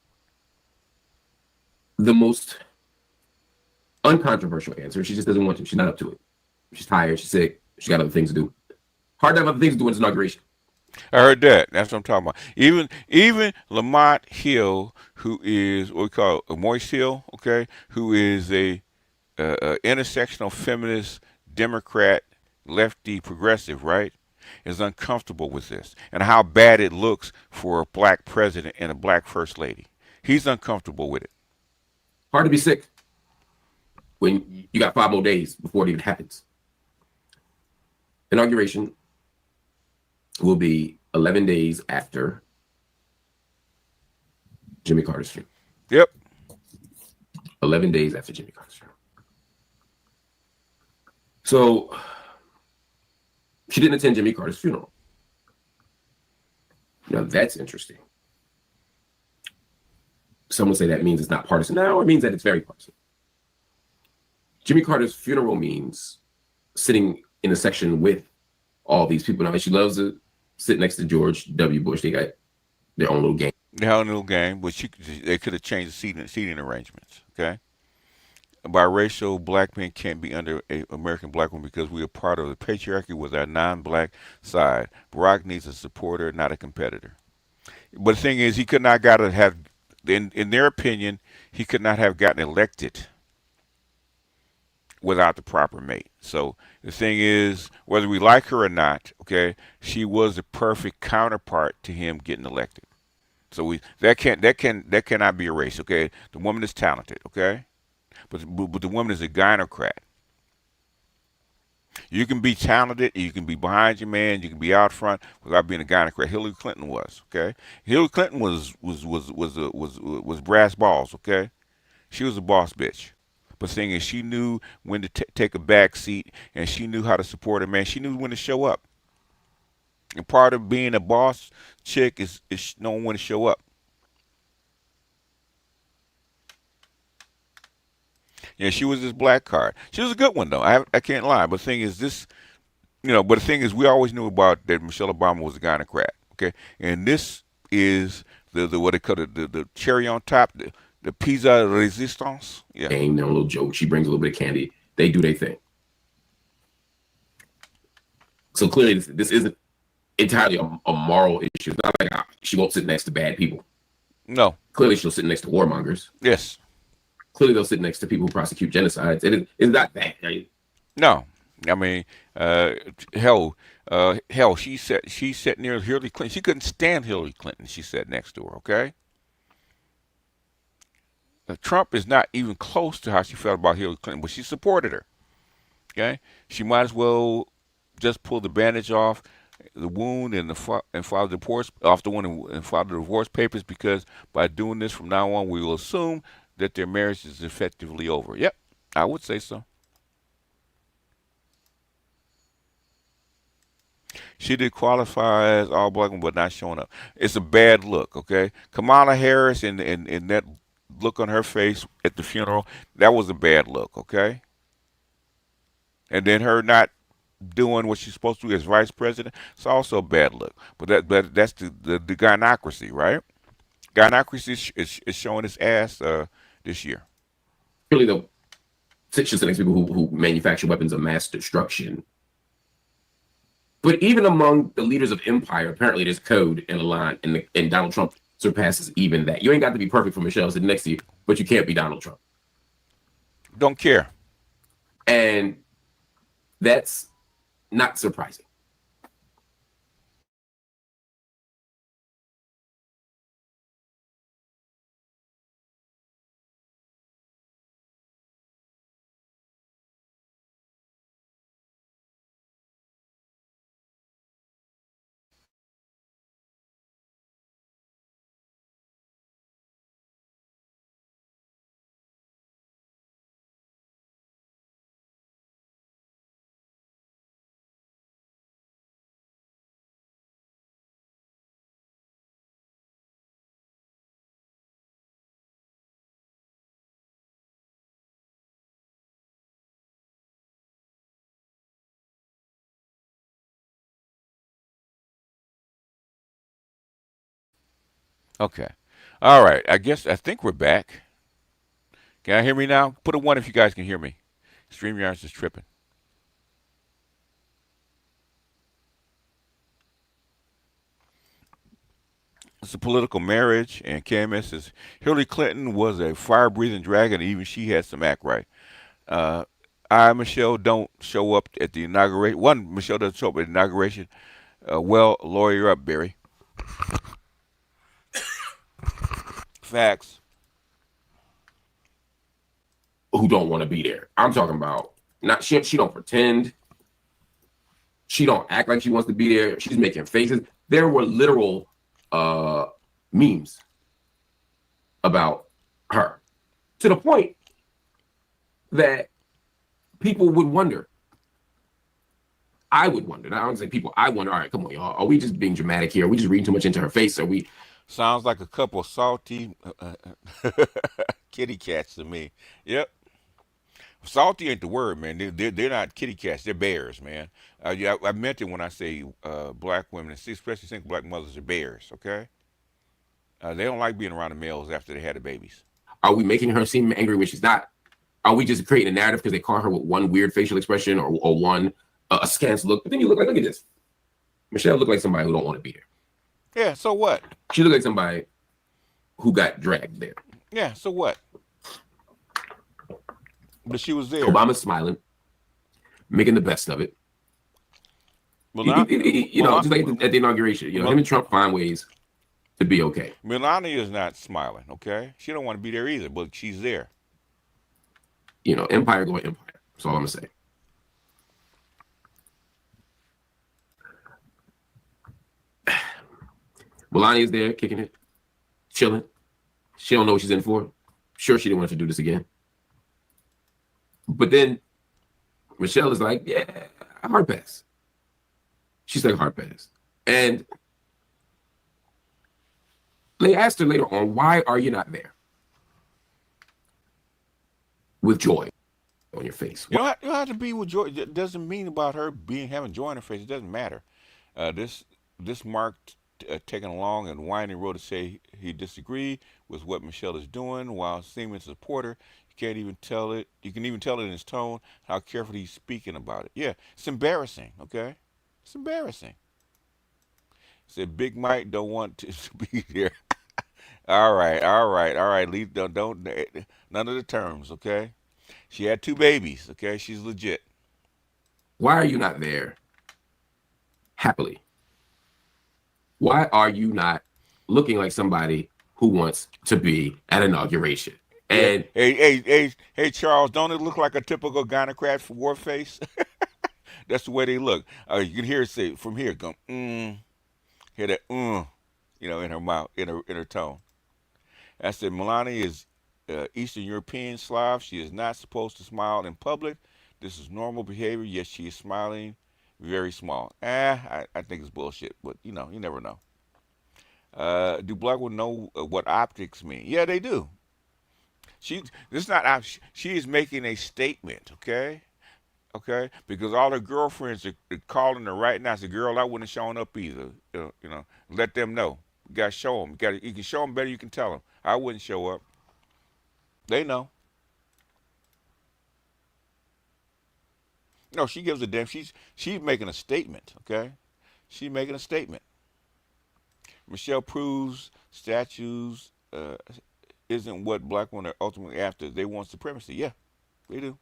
the most uncontroversial answer, she just doesn't want to. She's not up to it. She's tired. She's sick. She got other things to do. Hard to have other things to do in this inauguration. I heard that. That's what I'm talking about. Even Lamont Hill, who is what we call Moise Hill, okay, who is a intersectional feminist Democrat, lefty progressive, right, is uncomfortable with this and how bad it looks for a black president and a black first lady. He's uncomfortable with it. Hard to be sick when you got 5 more days before it even happens. Inauguration will be 11 days after Jimmy Carter's funeral. Yep. 11 days after Jimmy Carter's funeral. So she didn't attend Jimmy Carter's funeral. Now that's interesting. Some would say that means it's not partisan. No, it means that it's very partisan. Jimmy Carter's funeral means sitting in a section with all these people. Now, she loves to sit next to George W. Bush. They got their own little game. Their own little game, but they could have changed the seating arrangements, okay? Biracial black men can't be under an American black woman because we are part of the patriarchy with our non-black side. Barack needs a supporter, not a competitor. But the thing is, he could not have, in their opinion, he could not have gotten elected without the proper mate. So the thing is, whether we like her or not, okay, she was the perfect counterpart to him getting elected. So that cannot be erased. Okay, the woman is talented. Okay, but the woman is a gynocrat. You can be talented, you can be behind your man, you can be out front without being a gynocrat. Hillary Clinton was. Okay, Hillary Clinton was brass balls. Okay, she was a boss bitch. But the thing is, she knew when to take a back seat, and she knew how to support her man. She knew when to show up. And part of being a boss chick is knowing when to show up. Yeah, she was this black card. She was a good one, though. I can't lie. But the thing is, but the thing is, we always knew about that Michelle Obama was a gynocrat. Okay, and this is the what they call it, the cherry on top. The pizza resistance. Yeah. Their little joke. She brings a little bit of candy. They do their thing. So clearly, this isn't entirely a moral issue. It's not like she won't sit next to bad people. No. Clearly, she'll sit next to warmongers. Yes. Clearly, they'll sit next to people who prosecute genocides. It's not that. Right? No. I mean, hell, she sat near Hillary Clinton. She couldn't stand Hillary Clinton. She sat next to her, okay? Trump is not even close to how she felt about Hillary Clinton, but she supported her. Okay, she might as well just pull the bandage off the wound and file the divorce off the wound and file the divorce papers, because by doing this from now on, we will assume that their marriage is effectively over. Yep, I would say so. She did qualify as all black, but not showing up. It's a bad look, okay? Kamala Harris and that look on her face at the funeral, that was a bad look, okay? And then her not doing what she's supposed to do as vice president, it's also a bad look. But that's the gynocracy, right? Gynocracy is showing its ass this year. Really, the just the next people who manufacture weapons of mass destruction. But even among the leaders of empire, apparently there's code and a line, and Donald Trump surpasses even that. You ain't got to be perfect for Michelle sitting next to you, but you can't be Donald Trump. Don't care. And that's not surprising. Okay. All right. I think we're back. Can I hear me now? Put a 1 if you guys can hear me. StreamYard's is tripping. It's a political marriage, and KMS says Hillary Clinton was a fire-breathing dragon, and even she had some act right. Michelle, don't show up at the inauguration. One, Michelle doesn't show up at the inauguration. Well, lawyer up, Barry. Facts. Who don't want to be there. I'm talking about not she don't pretend. She don't act like she wants to be there. She's making faces. There were literal memes about her to the point that people would wonder. I would wonder. I don't say people. I wonder. All right, come on, y'all. Are we just being dramatic here? Are we just reading too much into her face? Are we? Sounds like a couple of salty kitty cats to me. Yep. Salty ain't the word, man. They're not kitty cats. They're bears, man. Yeah, I meant it when I say black women, especially single black mothers, are bears. Okay. They don't like being around the males after they had the babies. Are we making her seem angry when she's not? Are we just creating a narrative because they caught her with one weird facial expression or one askance look? But then you look at this. Michelle looked like somebody who don't want to be there. Yeah, so what? She looked like somebody who got dragged there. Yeah, so what? But she was there. Obama's smiling, making the best of it. Just like at the inauguration, him and Trump find ways to be okay. Melania is not smiling, okay? She don't want to be there either, but she's there. Empire going empire. That's all I'm gonna say. Melania's there, kicking it, chilling. She don't know what she's in for. Sure, she didn't want to do this again. But then Michelle is like, yeah, hard pass. She's like, hard pass. And they asked her later on, why are you not there? With joy on your face. You don't have to be with joy. It doesn't mean about her having joy on her face. It doesn't matter. This marked taking along and whining road to say he disagreed with what Michelle is doing while seeming to support her. You can't even tell it. You can even tell it in his tone how carefully he's speaking about it. Yeah, it's embarrassing. Okay, it's embarrassing. Said Big Mike don't want to be there. all right. Leave don't none of the terms. Okay, she had 2 babies. Okay, she's legit. Why are you not there? Happily. Why are you not looking like somebody who wants to be at inauguration? And hey, Charles, don't it look like a typical Gynocrat war face? That's the way they look. You can hear it say from here, go, hear that, in her mouth, in her tone. I said Melania is Eastern European Slav. She is not supposed to smile in public. This is normal behavior. Yes, she is smiling Very small. I think it's bullshit, but you know, you never know. Do black women know what optics mean? Yeah, they do. She this is not she is making a statement, okay? Okay? Because all her girlfriends are calling her right now. Say, girl, I wouldn't have shown up either. Let them know. You gotta show them. You can show them better. You can tell them. I wouldn't show up. They know. No, she gives a damn. She's making a statement. Okay, she's making a statement. Michelle proves statues isn't what black women are ultimately after. They want supremacy. Yeah, they do.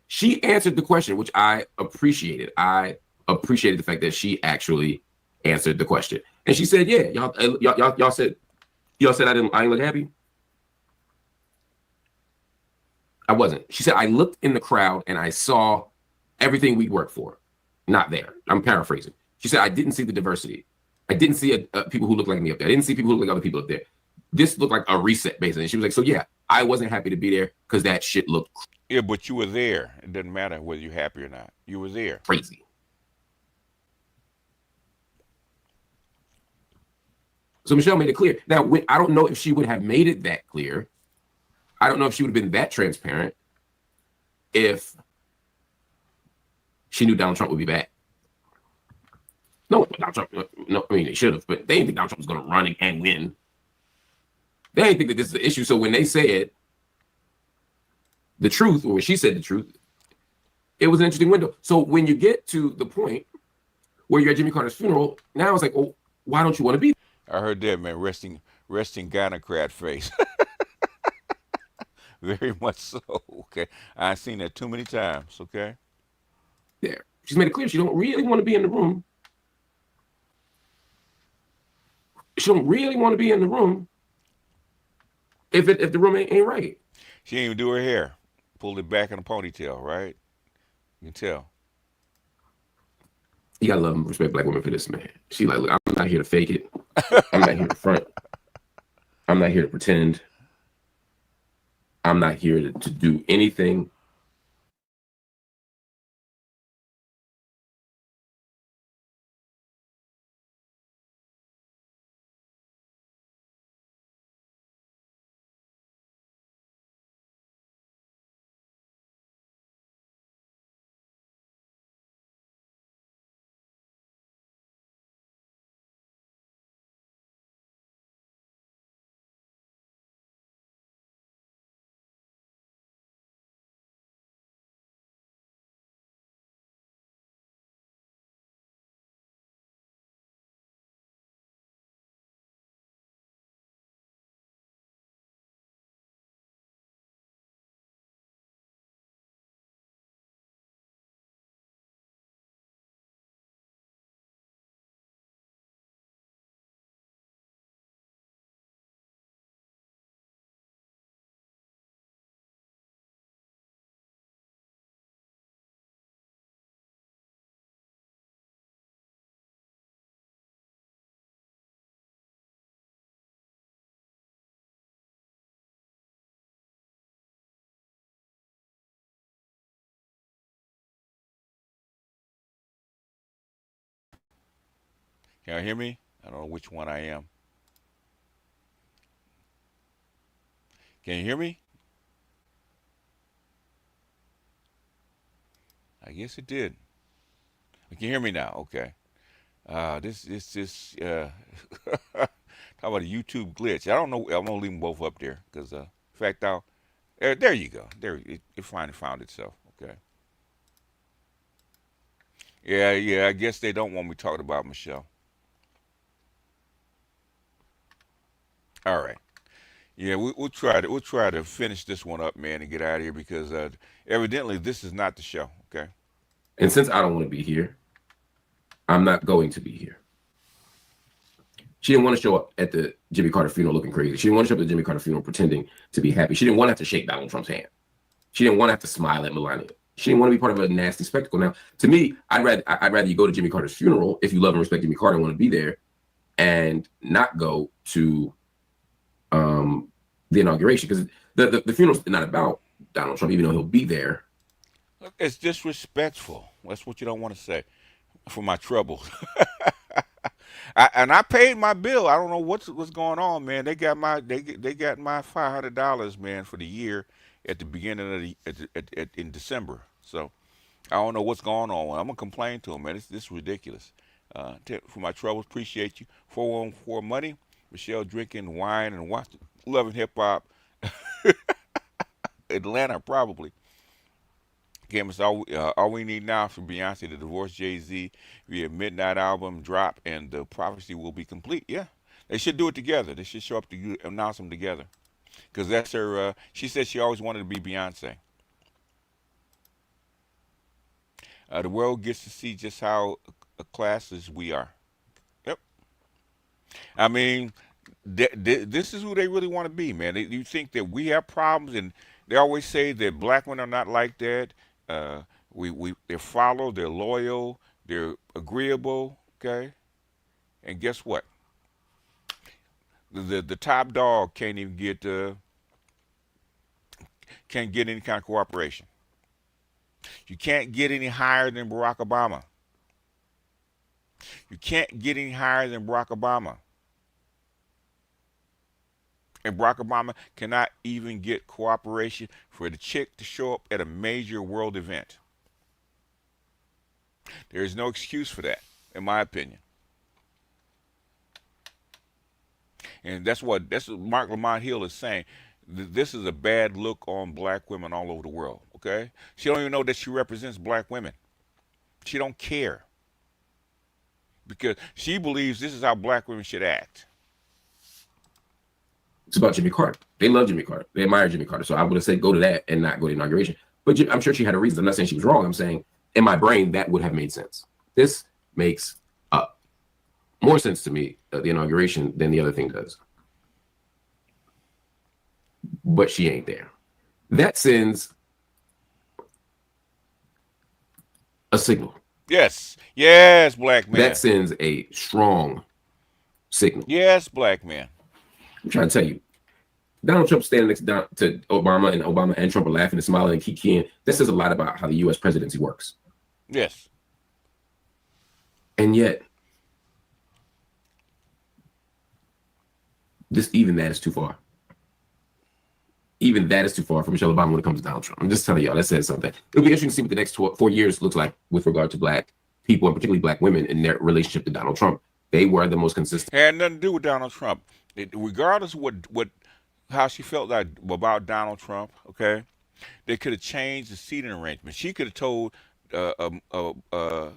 She answered the question, which I appreciated. I appreciated the fact that she actually answered the question, and she said, "Yeah, y'all said I ain't look happy. I wasn't." She said, "I looked in the crowd and I saw everything we worked for, not there." I'm paraphrasing. She said, "I didn't see the diversity. I didn't see people who look like me up there. I didn't see people who look like other people up there. This looked like a reset, basically." And she was like, "So yeah, I wasn't happy to be there because that shit looked Yeah, but you were there. It doesn't matter whether you're happy or not. You were there. crazy." So Michelle made it clear. Now, I don't know if she would have made it that clear. I don't know if she would have been that transparent if she knew Donald Trump would be back. No, Donald Trump. No, I mean they should have, but they didn't think Donald Trump was going to run and win. They didn't think that this is the issue. So when they said the truth, or when she said the truth, it was an interesting window. So when you get to the point where you're at Jimmy Carter's funeral, now it's like, oh, why don't you want to be? I heard that, man. Resting Gynocrat face. Very much so. Okay, I've seen that too many times. Okay. There, she's made it clear she don't really want to be in the room. She don't really want to be in the room if the room ain't right. She didn't even do her hair. Pulled it back in a ponytail, right? You can tell. You gotta love and respect black women for this, man. She like, look, I'm not here to fake it. I'm not here to front. I'm not here to pretend. I'm not here to do anything. Can you hear me? I don't know which one I am. Can you hear me? I guess it did. You can hear me now. Okay. This talk about a YouTube glitch. I don't know. I'm gonna leave them both up there because, in fact, there you go. There, it finally found itself. Okay. Yeah. I guess they don't want me talking about Michelle. All right. Yeah, we'll try to finish this one up, man, and get out of here because evidently this is not the show. Okay. And since I don't want to be here, I'm not going to be here. She didn't want to show up at the Jimmy Carter funeral looking crazy. She didn't want to show up at the Jimmy Carter funeral pretending to be happy. She didn't want to have to shake Donald Trump's hand. She didn't want to have to smile at Melania. She didn't want to be part of a nasty spectacle. Now, to me, I'd rather you go to Jimmy Carter's funeral if you love and respect Jimmy Carter and want to be there, and not go to the inauguration, because the funeral's not about Donald Trump, even though he'll be there. It's disrespectful. That's what you don't want to say. For my troubles. I paid my bill. I don't know what's going on, man. They got my $500, man, for the year at the beginning of in December. So I don't know what's going on. I'm gonna complain to them, man. This is ridiculous. For my troubles, appreciate you. 414 money. Michelle drinking wine and watching, loving hip hop. Atlanta probably. Kim, it's all we need now from Beyonce to divorce Jay-Z via Midnight album drop, and the prophecy will be complete. Yeah, they should do it together. They should show up to announce them together, because that's her. She said she always wanted to be Beyonce. The world gets to see just how classes we are. Yep. I mean, this is who they really want to be, man. You think that we have problems, and they always say that black men are not like that. Uh, they're follow, they're loyal, they're agreeable, okay? And guess what? The top dog can't even can't get any kind of cooperation. You can't get any higher than Barack Obama. You can't get any higher than Barack Obama. And Barack Obama cannot even get cooperation for the chick to show up at a major world event. There is no excuse for that, in my opinion. And that's what Mark Lamont Hill is saying. This is a bad look on black women all over the world, okay? She don't even know that she represents black women. She don't care. Because she believes this is how black women should act. It's about Jimmy Carter. They love Jimmy Carter. They admire Jimmy Carter. So I would have said go to that and not go to inauguration. But I'm sure she had a reason. I'm not saying she was wrong. I'm saying in my brain that would have made sense. This makes more sense to me, the inauguration, than the other thing does. But she ain't there. That sends a signal. Yes. Yes, black man. That sends a strong signal. Yes, black man. I'm trying to tell you, Donald Trump standing next to Obama and Trump are laughing and smiling and kikiing. This says a lot about how the U.S. presidency works. Yes. And yet, even that is too far. Even that is too far for Michelle Obama when it comes to Donald Trump. I'm just telling y'all, that says something. It'll be interesting to see what the next 4 years looks like with regard to black people, and particularly black women, in their relationship to Donald Trump. They were the most consistent. Had nothing to do with Donald Trump. Regardless of how she felt like about Donald Trump, okay, they could have changed the seating arrangement. She could have told Barack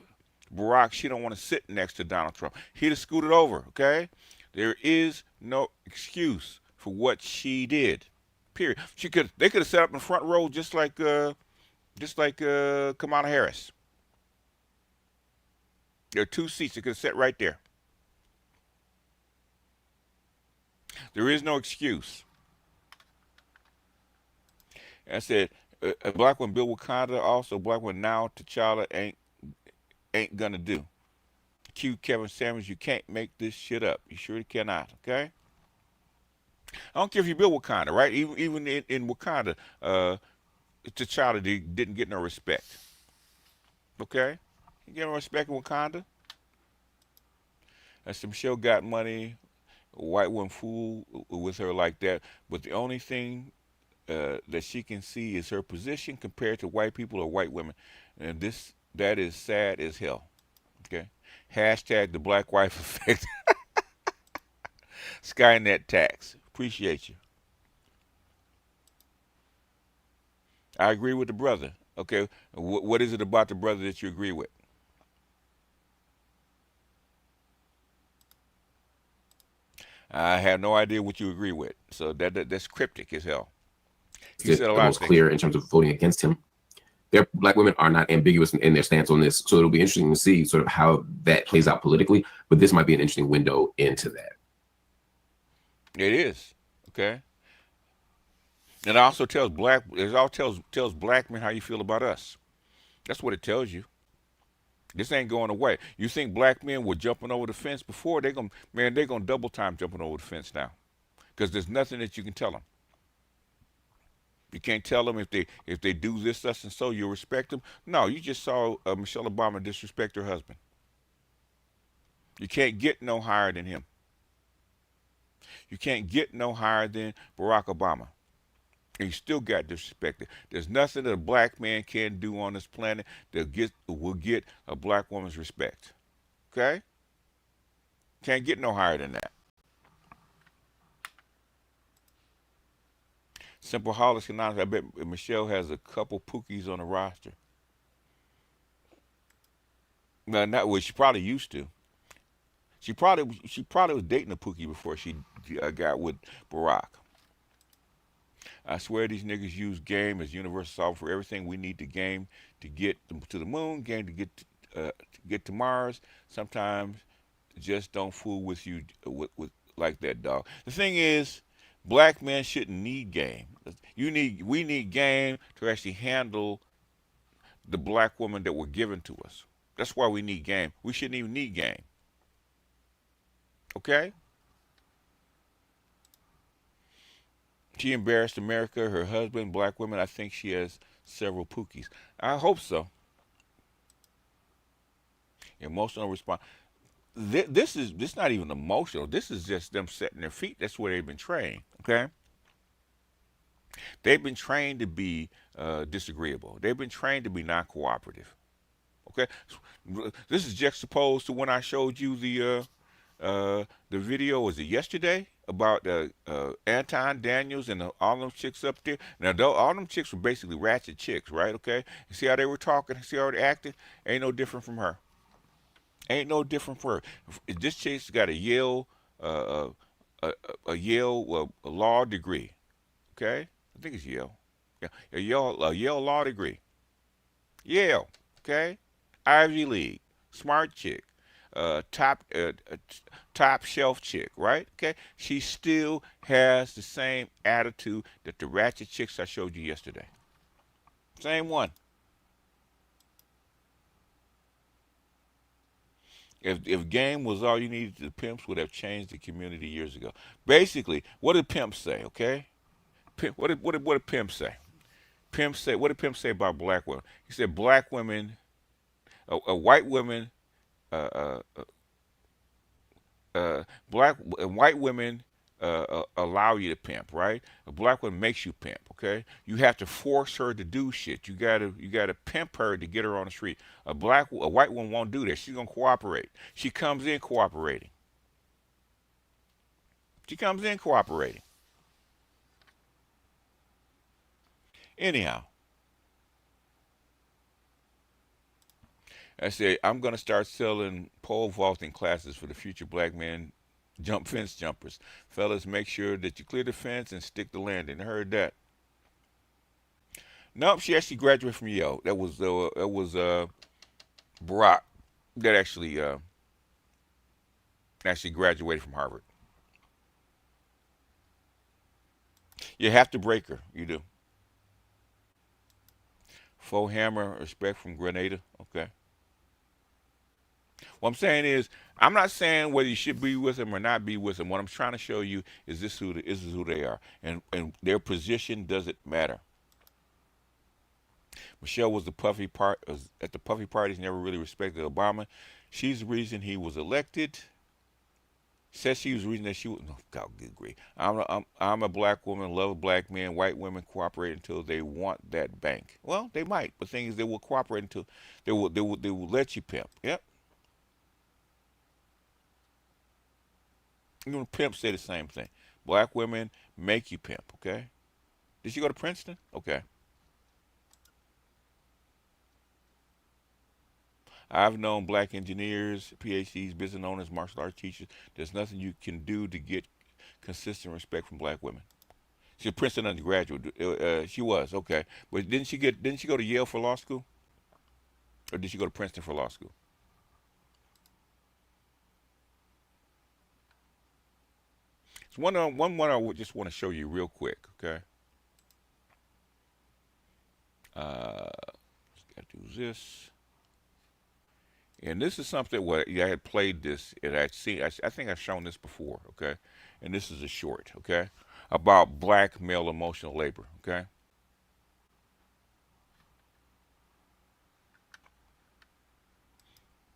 she don't want to sit next to Donald Trump. He'd have scooted over, okay? There is no excuse for what she did. Period. They could have set up in the front row just like Kamala Harris. There are 2 seats. They could have sat right there. There is no excuse. I said, a black one built Wakanda, also black one now T'Challa ain't gonna do. Q Kevin Samuels, you can't make this shit up. You sure cannot, okay? I don't care if you build Wakanda, right? Even in Wakanda, T'Challa didn't get no respect. Okay? You get no respect in Wakanda? I said, Michelle got money. A white woman fool with her like that. But the only thing that she can see is her position compared to white people or white women. And that is sad as hell. Okay? Hashtag the black wife effect. Skynet tax. Appreciate you. I agree with the brother. Okay, what is it about the brother that you agree with? I have no idea what you agree with. So that's cryptic as hell. He said a lot most clear in terms of voting against him. Black women are not ambiguous in their stance on this. So it'll be interesting to see sort of how that plays out politically. But this might be an interesting window into that. It is, okay. And it also tells black men how you feel about us. That's what it tells you. This ain't going away. You think black men were jumping over the fence before? They're gonna double time jumping over the fence now, because there's nothing that you can tell them. You can't tell them if they do this, such and so, you respect them. No, you just saw Michelle Obama disrespect her husband. You can't get no higher than him. You can't get no higher than Barack Obama. And you still got disrespected. There's nothing that a black man can do on this planet that will get a black woman's respect. Okay? Can't get no higher than that. Simple Hollis Anonymous. I bet Michelle has a couple Pookies on the roster. No, not well. She probably used to. She probably was dating a Pookie before she got with Barack. I swear these niggas use game as universal solve for everything. We need the game to get to the moon, game to get to Mars. Sometimes just don't fool with you with like that, dog. The thing is, black men shouldn't need game. We need game to actually handle the black women that were given to us. That's why we need game. We shouldn't even need game. Okay? She embarrassed America, her husband, black women. I think she has several Pookies. I hope so. Emotional response. This is not even emotional. This is just them setting their feet. That's where they've been trained. Okay? They've been trained to be disagreeable. They've been trained to be non-cooperative. Okay? This is juxtaposed to when I showed you the video, was it yesterday, about Anton Daniels and all them chicks up there. Now, all them chicks were basically ratchet chicks, right? Okay? You see how they were talking? See how they acted? Ain't no different from her. Ain't no different from her. This chick's got a Yale law degree. Okay? I think it's Yale. Yeah, a Yale law degree. Yale. Okay? Ivy League. Smart chick. Top shelf chick, right? Okay, she still has the same attitude that the ratchet chicks I showed you yesterday. Same one. If game was all you needed, the pimps would have changed the community years ago. Basically, what did pimps say? Okay, what did pimps say? What did pimps say about black women? He said black women, white women. White women allow you to pimp, right? A black woman makes you pimp, okay? You have to force her to do shit. You gotta pimp her to get her on the street. A white woman won't do that. She's gonna cooperate. She comes in cooperating. Anyhow, I said, I'm going to start selling pole vaulting classes for the future black men, fence jumpers. Fellas, make sure that you clear the fence and stick the landing. I heard that. Nope, she actually graduated from Yale. That was Barack that actually graduated from Harvard. You have to break her. You do. Faux hammer, respect from Grenada. Okay. What I'm saying is, I'm not saying whether you should be with them or not be with them. What I'm trying to show you is this is who they are, and their position doesn't matter. Michelle was at the puffy parties, never really respected Obama. She's the reason he was elected. Says she was the reason that she was. No, God, good grief. I'm a black woman, love black men. White women cooperate until they want that bank. Well, they might, but the thing is, they will cooperate until they will let you pimp. Yep. Even pimps say the same thing. Black women make you pimp. Okay. Did she go to Princeton? Okay. I've known black engineers, PhDs, business owners, martial arts teachers. There's nothing you can do to get consistent respect from black women. She's a Princeton undergraduate. She was, okay. But didn't she go to Yale for law school? Or did she go to Princeton for law school? So one I just want to show you real quick, okay? Just got to do this. And this is something where I had played this, and I think I've shown this before, okay? And this is a short, okay? About black male emotional labor, okay?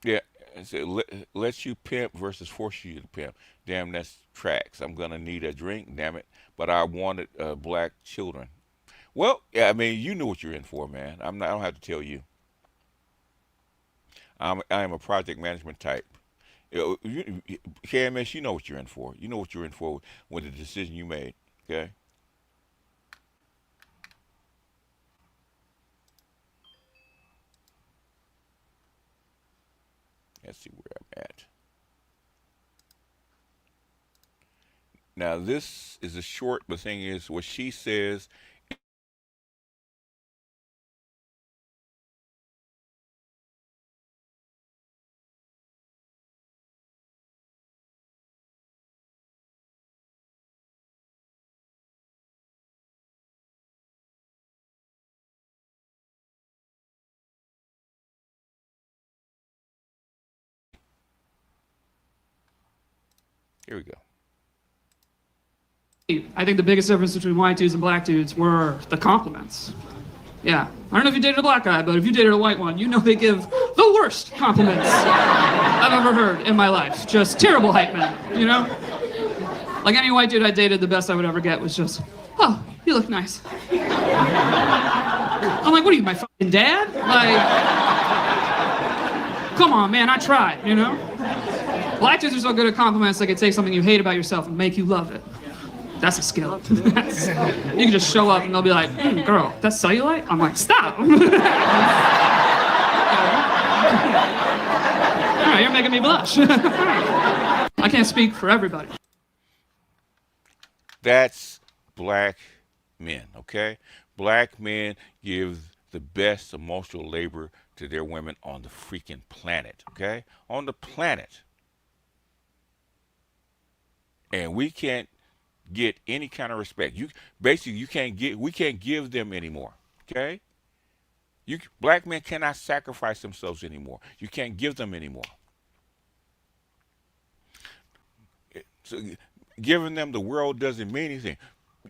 Yeah, so lets you pimp versus force you to pimp. Damn, that's tracks. I'm gonna need a drink, damn it. But I wanted black children. Well, yeah, I mean, you know what you're in for, man. I'm not. I don't have to tell you. I am a project management type. KMS, you know what you're in for. You know what you're in for with the decision you made. Okay. Let's see where I'm at. Now this is a short, but the thing is, what she says. Here we go. I think the biggest difference between white dudes and black dudes were the compliments. Yeah. I don't know if you dated a black guy, but if you dated a white one, you know they give the worst compliments I've ever heard in my life. Just terrible hype men, you know? Like any white dude I dated, the best I would ever get was just, oh, you look nice. I'm like, what are you, my fucking dad? Like, come on, man, I tried, you know? Black dudes are so good at compliments they can take something you hate about yourself and make you love it. That's a skill. You can just show up and they'll be like, girl, that's cellulite? I'm like, stop. All right, you're making me blush. I can't speak for everybody. That's black men, okay? Black men give the best emotional labor to their women on the freaking planet, okay? On the planet. And we can't get any kind of respect. We can't give them anymore. Okay? Black men cannot sacrifice themselves anymore. You can't give them anymore. So giving them the world doesn't mean anything.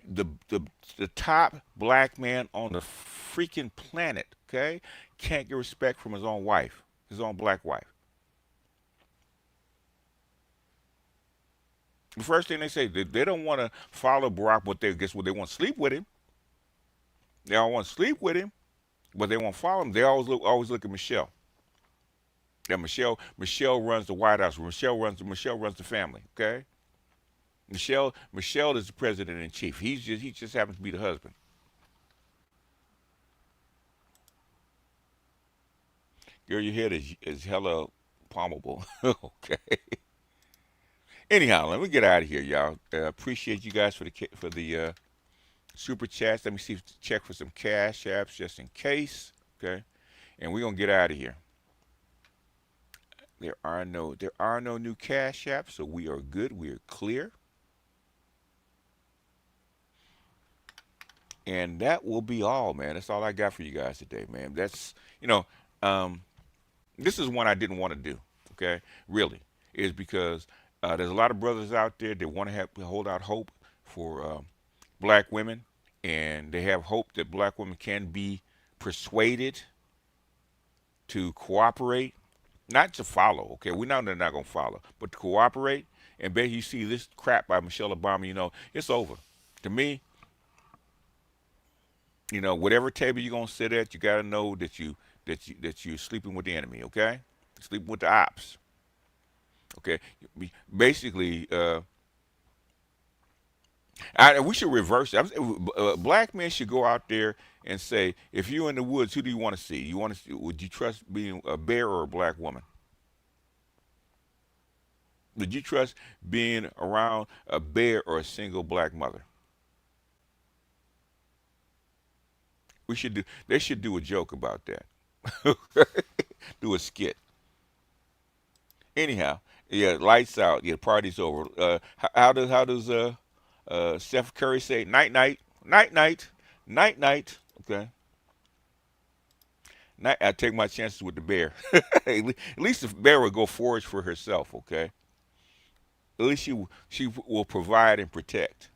The top black man on the freaking planet, okay, can't get respect from his own wife, his own black wife. The first thing they say, they don't want to follow Barack, but they want to sleep with him. They all want to sleep with him, but they won't follow him. They always look at Michelle. Yeah, Michelle runs the White House. Michelle runs the family. Okay. Michelle is the president in chief. He just happens to be the husband. Girl, your head is hella palmable. Okay. Anyhow, let me get out of here, y'all. Appreciate you guys for the super chats. Let me check for some cash apps just in case. Okay, and we're gonna get out of here. There are no new cash apps, so we are good. We are clear. And that will be all, man. That's all I got for you guys today, man. That's this is one I didn't want to do. Okay, really, is because there's a lot of brothers out there that want to hold out hope for black women, and they have hope that black women can be persuaded to cooperate, not to follow. Okay, we know they're not gonna follow, but to cooperate. And bet you see this crap by Michelle Obama, it's over. To me, whatever table you're gonna sit at, you gotta know that you're sleeping with the enemy. Okay, sleeping with the ops. Okay, basically, we should reverse it. Black men should go out there and say, if you're in the woods, who do you want to see? Would you trust being a bear or a black woman? Would you trust being around a bear or a single black mother? They should do a joke about that. Do a skit. Anyhow, yeah, lights out. Yeah, party's over. How does Steph Curry say night night, night night, night night? Okay. I take my chances with the bear. At least the bear will go forage for herself. Okay. At least she will provide and protect.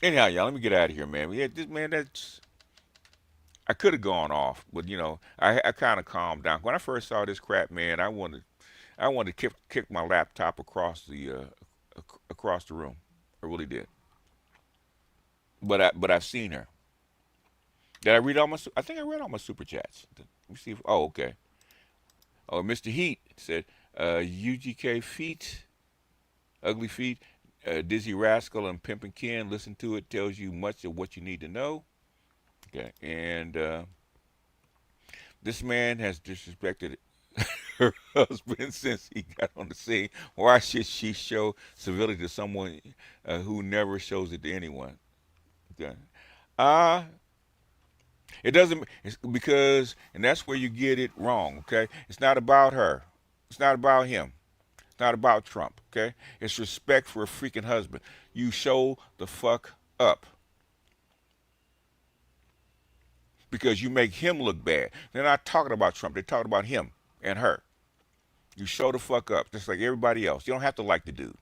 Anyhow, y'all, let me get out of here, man. Yeah, that's I could have gone off, but I kind of calmed down. When I first saw this crap, man, I wanted to kick my laptop across the room. I really did. But I've seen her. Did I read all my? I think I read all my super chats. Let me see. Okay. Oh, Mr. Heat said, UGK feet, ugly feet, Dizzy Rascal and Pimpin' Ken. Listen to it, tells you much of what you need to know. Okay, and this man has disrespected her husband since he got on the scene. Why should she show civility to someone who never shows it to anyone? Okay. It doesn't, because, and that's where you get it wrong, okay? It's not about her. It's not about him. It's not about Trump, okay? It's respect for a freaking husband. You show the fuck up. Because you make him look bad. They're not talking about Trump. They're talking about him and her. You show the fuck up, just like everybody else. You don't have to like the dude. You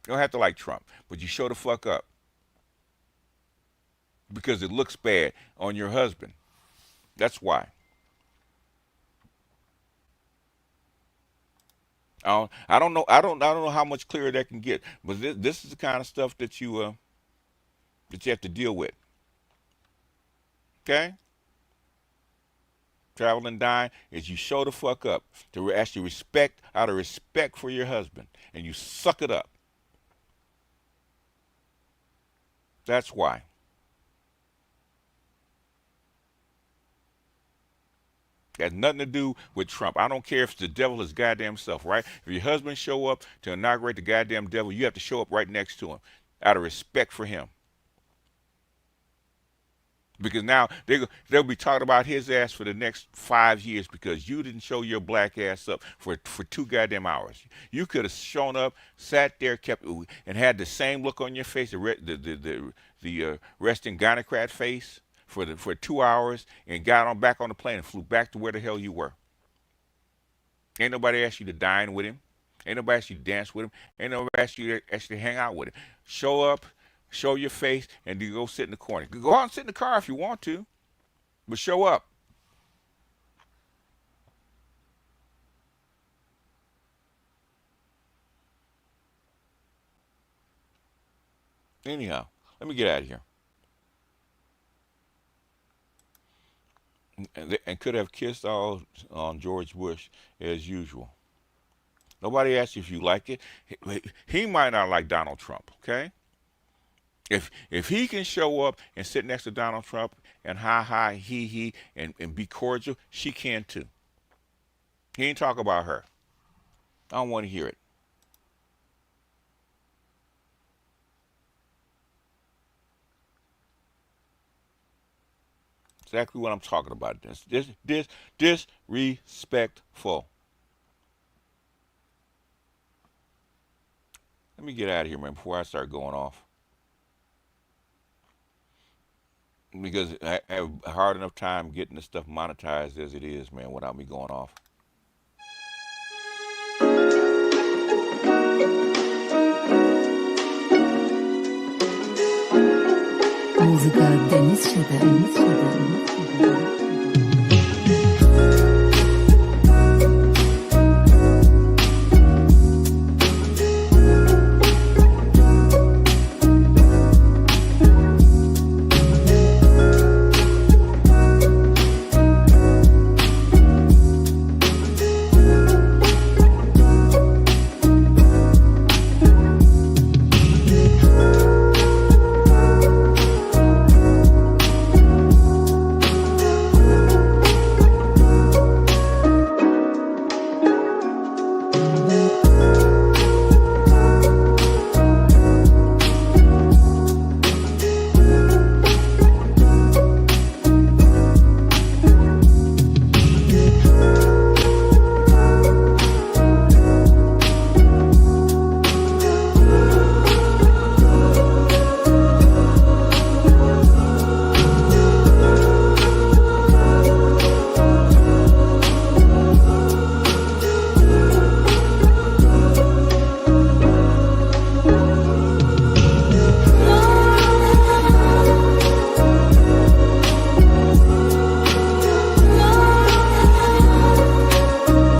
don't have to like Trump, but you show the fuck up. Because it looks bad on your husband. That's why. I don't know how much clearer that can get, but this is the kind of stuff that you have to deal with. Okay? Travel and dine is you show the fuck up to actually respect, out of respect for your husband, and you suck it up. That's why. Has nothing to do with Trump. I don't care if it's the devil his goddamn self, right? If your husband show up to inaugurate the goddamn devil, you have to show up right next to him out of respect for him. Because now they'll be talking about his ass for the next 5 years because you didn't show your black ass up for 2 goddamn hours. You could have shown up, sat there, and had the same look on your face, the resting Gynocrat face, for 2 hours, and got on back on the plane and flew back to where the hell you were. Ain't nobody asked you to dine with him. Ain't nobody asked you to dance with him. Ain't nobody asked you to actually hang out with him. Show up, show your face, and you go sit in the corner. Go out and sit in the car if you want to, but show up. Anyhow, let me get out of here. And could have kissed all on George Bush as usual. Nobody asked you if you like it. He might not like Donald Trump, okay? If he can show up and sit next to Donald Trump and hi, he, and be cordial, she can too. He ain't talk about her. I don't want to hear it. Exactly what I'm talking about. Disrespectful. Let me get out of here, man, before I start going off. Because I have a hard enough time getting this stuff monetized as it is, man, without me going off. Музыка Денис Шеден.